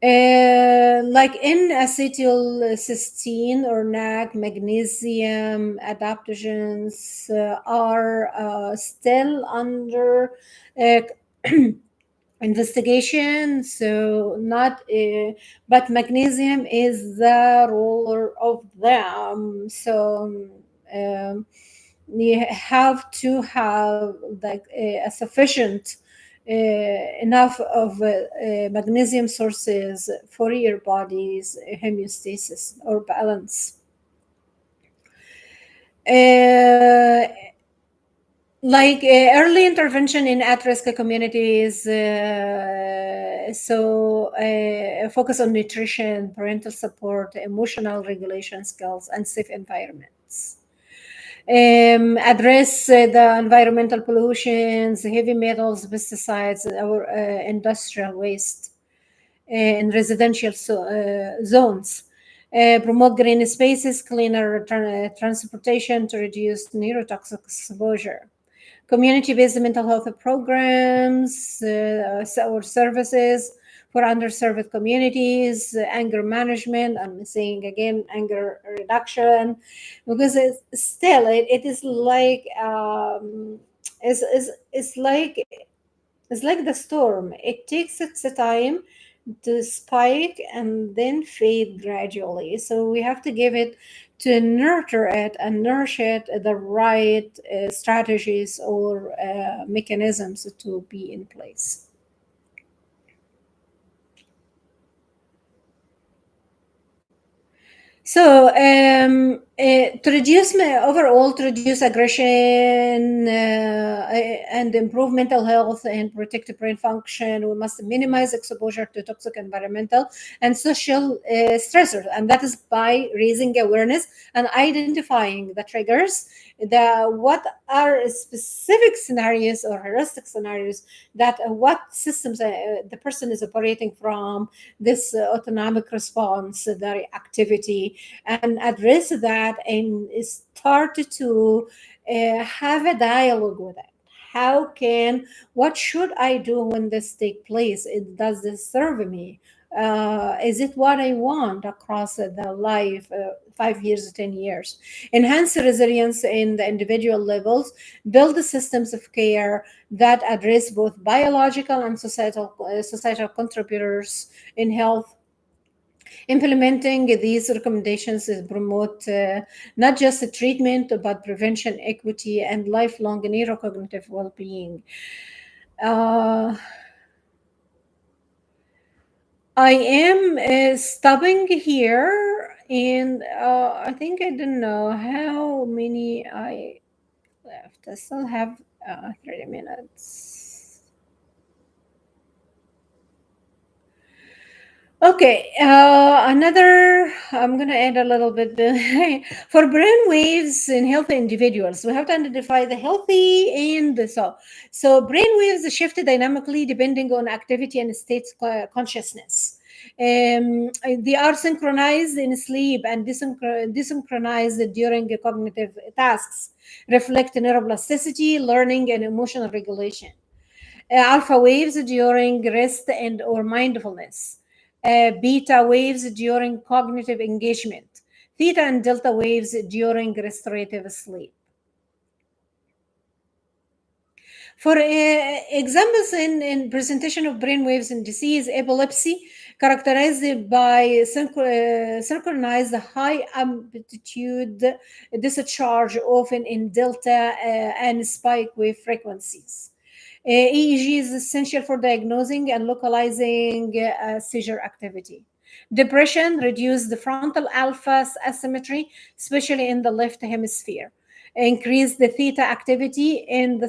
Like in acetylcysteine or NAC, magnesium adaptogens are still under uh, investigation. So not, but magnesium is the ruler of them. So you have to have like a sufficient enough of magnesium sources for your body's homeostasis or balance. Uh, like early intervention in at-risk communities, focus on nutrition, parental support, emotional regulation skills, and safe environments. Address the environmental pollutions, heavy metals, pesticides, or industrial waste in residential zones. Promote green spaces, cleaner transportation to reduce neurotoxic exposure. Community-based mental health programs or services, for underserved communities, anger management. I'm saying again, anger reduction, because it is like it's like the storm. It takes its time to spike and then fade gradually. So we have to give it to nurture it and nourish it the right strategies or mechanisms to be in place. So, to reduce aggression and improve mental health and protect brain function, we must minimize exposure to toxic environmental and social stressors, and that is by raising awareness and identifying the triggers. The what are specific scenarios or heuristic scenarios that what systems the person is operating from, this autonomic response, the reactivity, and address that and start to have a dialogue with it. How can, what should I do when this take place? Does this serve me? Is it what I want across the life, 5 years, 10 years? Enhance resilience in the individual levels, build the systems of care that address both biological and societal contributors in health. Implementing these recommendations is promote not just treatment but prevention, equity, and lifelong neurocognitive well-being. Uh, I am stopping here, and I think I don't know how many I left. I still have 30 minutes. Okay, another, I'm going to add a little bit for brain waves in healthy individuals. We have to identify the healthy and the so. So, brain waves shift dynamically depending on activity and state consciousness. They are synchronized in sleep and desynchronized during cognitive tasks, reflect neuroplasticity, learning, and emotional regulation. Alpha waves during rest and or mindfulness, beta waves during cognitive engagement, theta and delta waves during restorative sleep. For examples in presentation of brain waves in disease, epilepsy, characterized by synchronized high amplitude discharge, often in delta and spike wave frequencies. EEG is essential for diagnosing and localizing seizure activity. Depression reduces the frontal alpha asymmetry, especially in the left hemisphere. Increase the theta activity in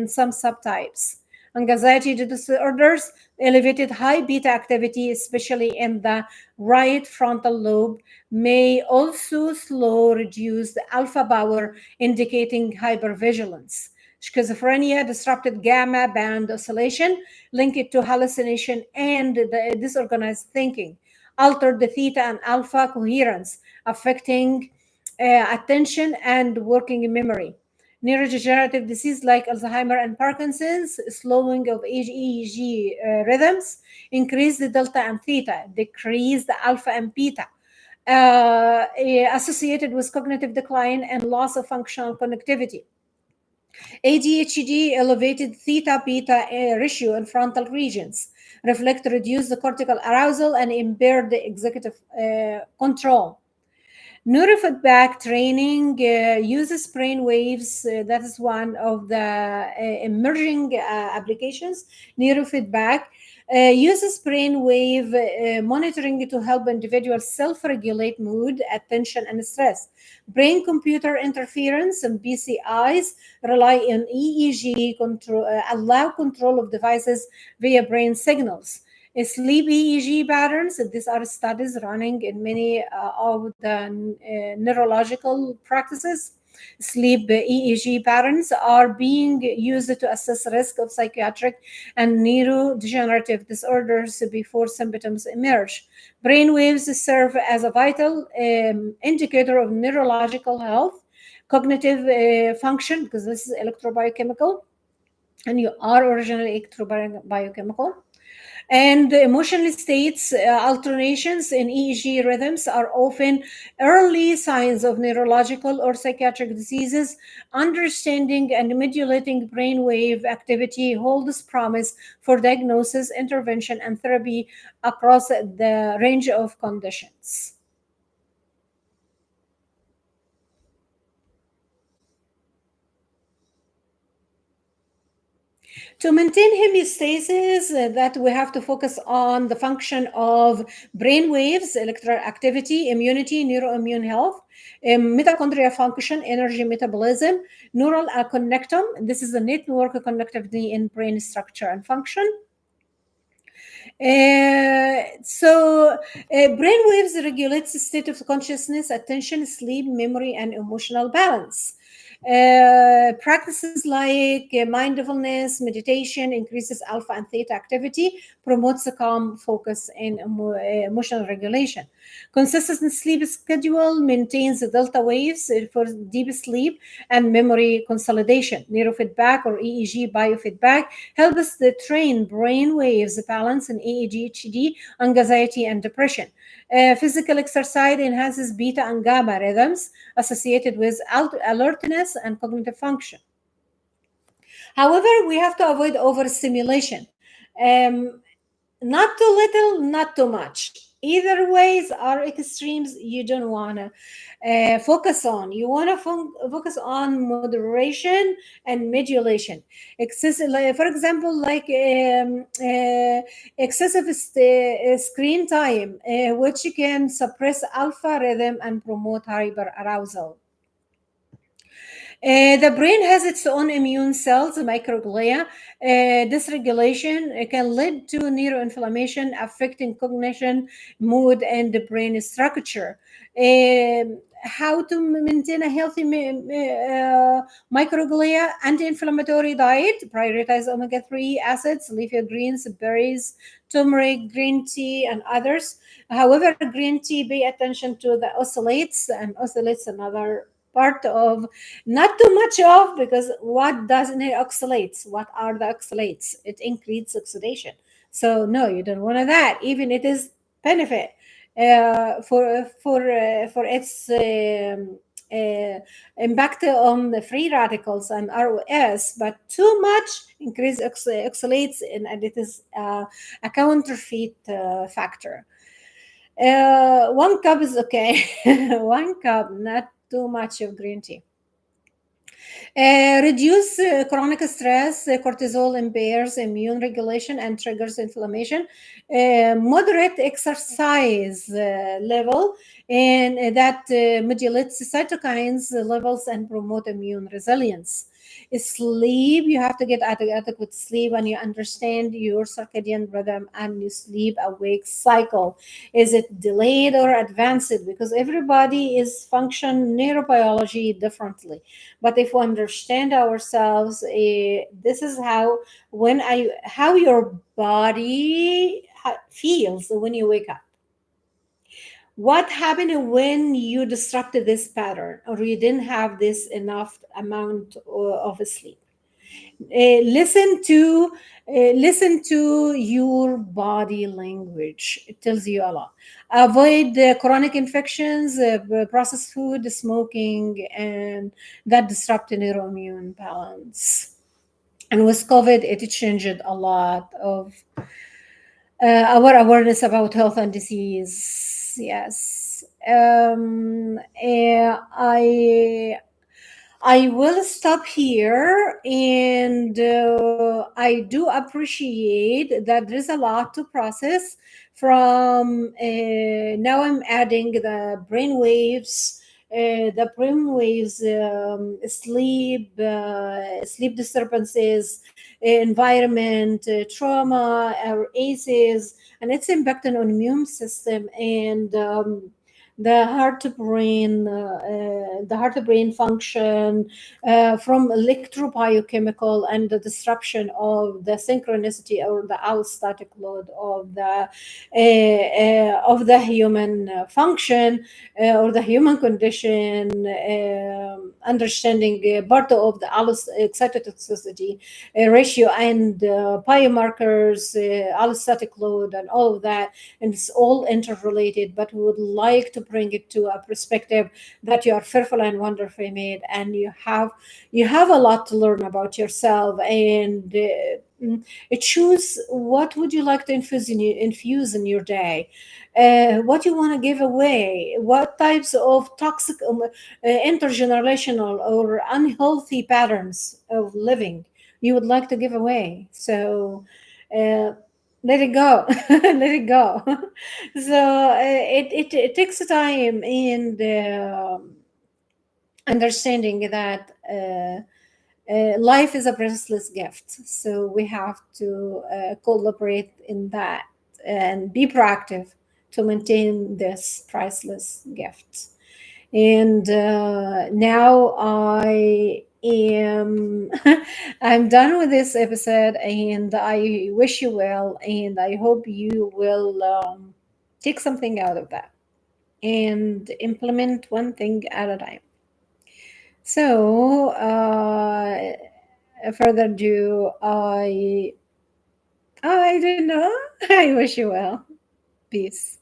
some subtypes. Anxiety disorders elevated high beta activity, especially in the right frontal lobe, may also slow reduce the alpha power, indicating hypervigilance. Schizophrenia disrupted gamma band oscillation, linked to hallucination and the disorganized thinking, altered the theta and alpha coherence, affecting attention and working memory. Neurodegenerative disease like Alzheimer and Parkinson's, slowing of EEG rhythms, increase the delta and theta, decrease the alpha and beta, associated with cognitive decline and loss of functional connectivity. ADHD elevated theta beta ratio in frontal regions, reflect reduced cortical arousal and impaired the executive control. Neurofeedback training uses brain waves. That is one of the emerging applications. Neurofeedback uses brainwave monitoring to help individuals self-regulate mood, attention, and stress. Brain-computer interference and BCIs rely on EEG control, allow control of devices via brain signals. Sleep EEG patterns, these are studies running in many of the neurological practices. Sleep EEG patterns are being used to assess risk of psychiatric and neurodegenerative disorders before symptoms emerge. Brain waves serve as a vital indicator of neurological health, cognitive function, because this is electrobiochemical, and you are originally electrobiochemical. And the emotional states alternations in EEG rhythms are often early signs of neurological or psychiatric diseases. Understanding and modulating brainwave activity holds promise for diagnosis, intervention, and therapy across the range of conditions. To maintain homeostasis, that we have to focus on the function of brain waves, electrical activity, immunity, neuroimmune health, mitochondrial function, energy metabolism, neural connectome. This is the network connectivity in brain structure and function. Brain waves regulates the state of consciousness, attention, sleep, memory, and emotional balance. Practices like mindfulness, meditation increases alpha and theta activity, promotes a calm focus and emotional regulation. Consistent sleep schedule maintains the delta waves for deep sleep and memory consolidation. Neurofeedback or EEG biofeedback helps the train brain waves balance in ADHD, anxiety, and depression. Physical exercise enhances beta and gamma rhythms associated with alertness and cognitive function. However, we have to avoid overstimulation. Um, Not too little, not too much. Either ways are extremes you don't want to focus on. You want to focus on moderation and modulation. For example, like excessive screen time, which can suppress alpha rhythm and promote hyperarousal. The brain has its own immune cells, microglia. Dysregulation can lead to neuroinflammation, affecting cognition, mood, and the brain structure. How to maintain a healthy microglia? Anti-inflammatory diet, prioritize omega-3 acids, leafy greens, berries, turmeric, green tea, and others. However, green tea, pay attention to the oxalates, and oxalates another part of, not too much of, because what doesn't it oxalates? What are the oxalates? It increases oxidation. So no, you don't want that. Even it is benefit for its impact on the free radicals and ROS, but too much increase oxalates, and it is a counterfeit factor. 1 cup is okay. 1 cup, not too much of green tea. Reduce chronic stress. Cortisol impairs immune regulation and triggers inflammation. Moderate exercise level, and that modulates cytokines levels and promote immune resilience. Sleep, you have to get adequate sleep, and you understand your circadian rhythm and your sleep awake cycle. Is it delayed or advanced? Because everybody is function neurobiology differently. But if we understand ourselves, this is how your body feels when you wake up. What happened when you disrupted this pattern, or you didn't have this enough amount of sleep? Listen to your body language. It tells you a lot. Avoid chronic infections, processed food, smoking, and that disrupt the neuroimmune balance. And with COVID, it changed a lot of our awareness about health and disease. Yes. I will stop here, and I do appreciate that there's a lot to process. From now, I'm adding the brain waves, sleep disturbances, environment, trauma, or ACEs, and its impact on immune system, and the heart to brain function, from electrobiochemical and the disruption of the synchronicity or the allostatic load of the human function, or the human condition, understanding part of the excitotoxicity ratio and biomarkers, allostatic load, and all of that. And it's all interrelated, but we would like to bring it to a perspective that you are fearful and wonderfully made, and you have a lot to learn about yourself. And choose what would you like to infuse in your day, what you want to give away, what types of toxic, intergenerational or unhealthy patterns of living you would like to give away. So uh, let it go. Let it go. So it takes time, and understanding that life is a priceless gift. So we have to collaborate in that and be proactive to maintain this priceless gift. And now I am I'm done with this episode, and I wish you well, and I hope you will take something out of that and implement one thing at a time. So further ado, I don't know. I wish you well. Peace.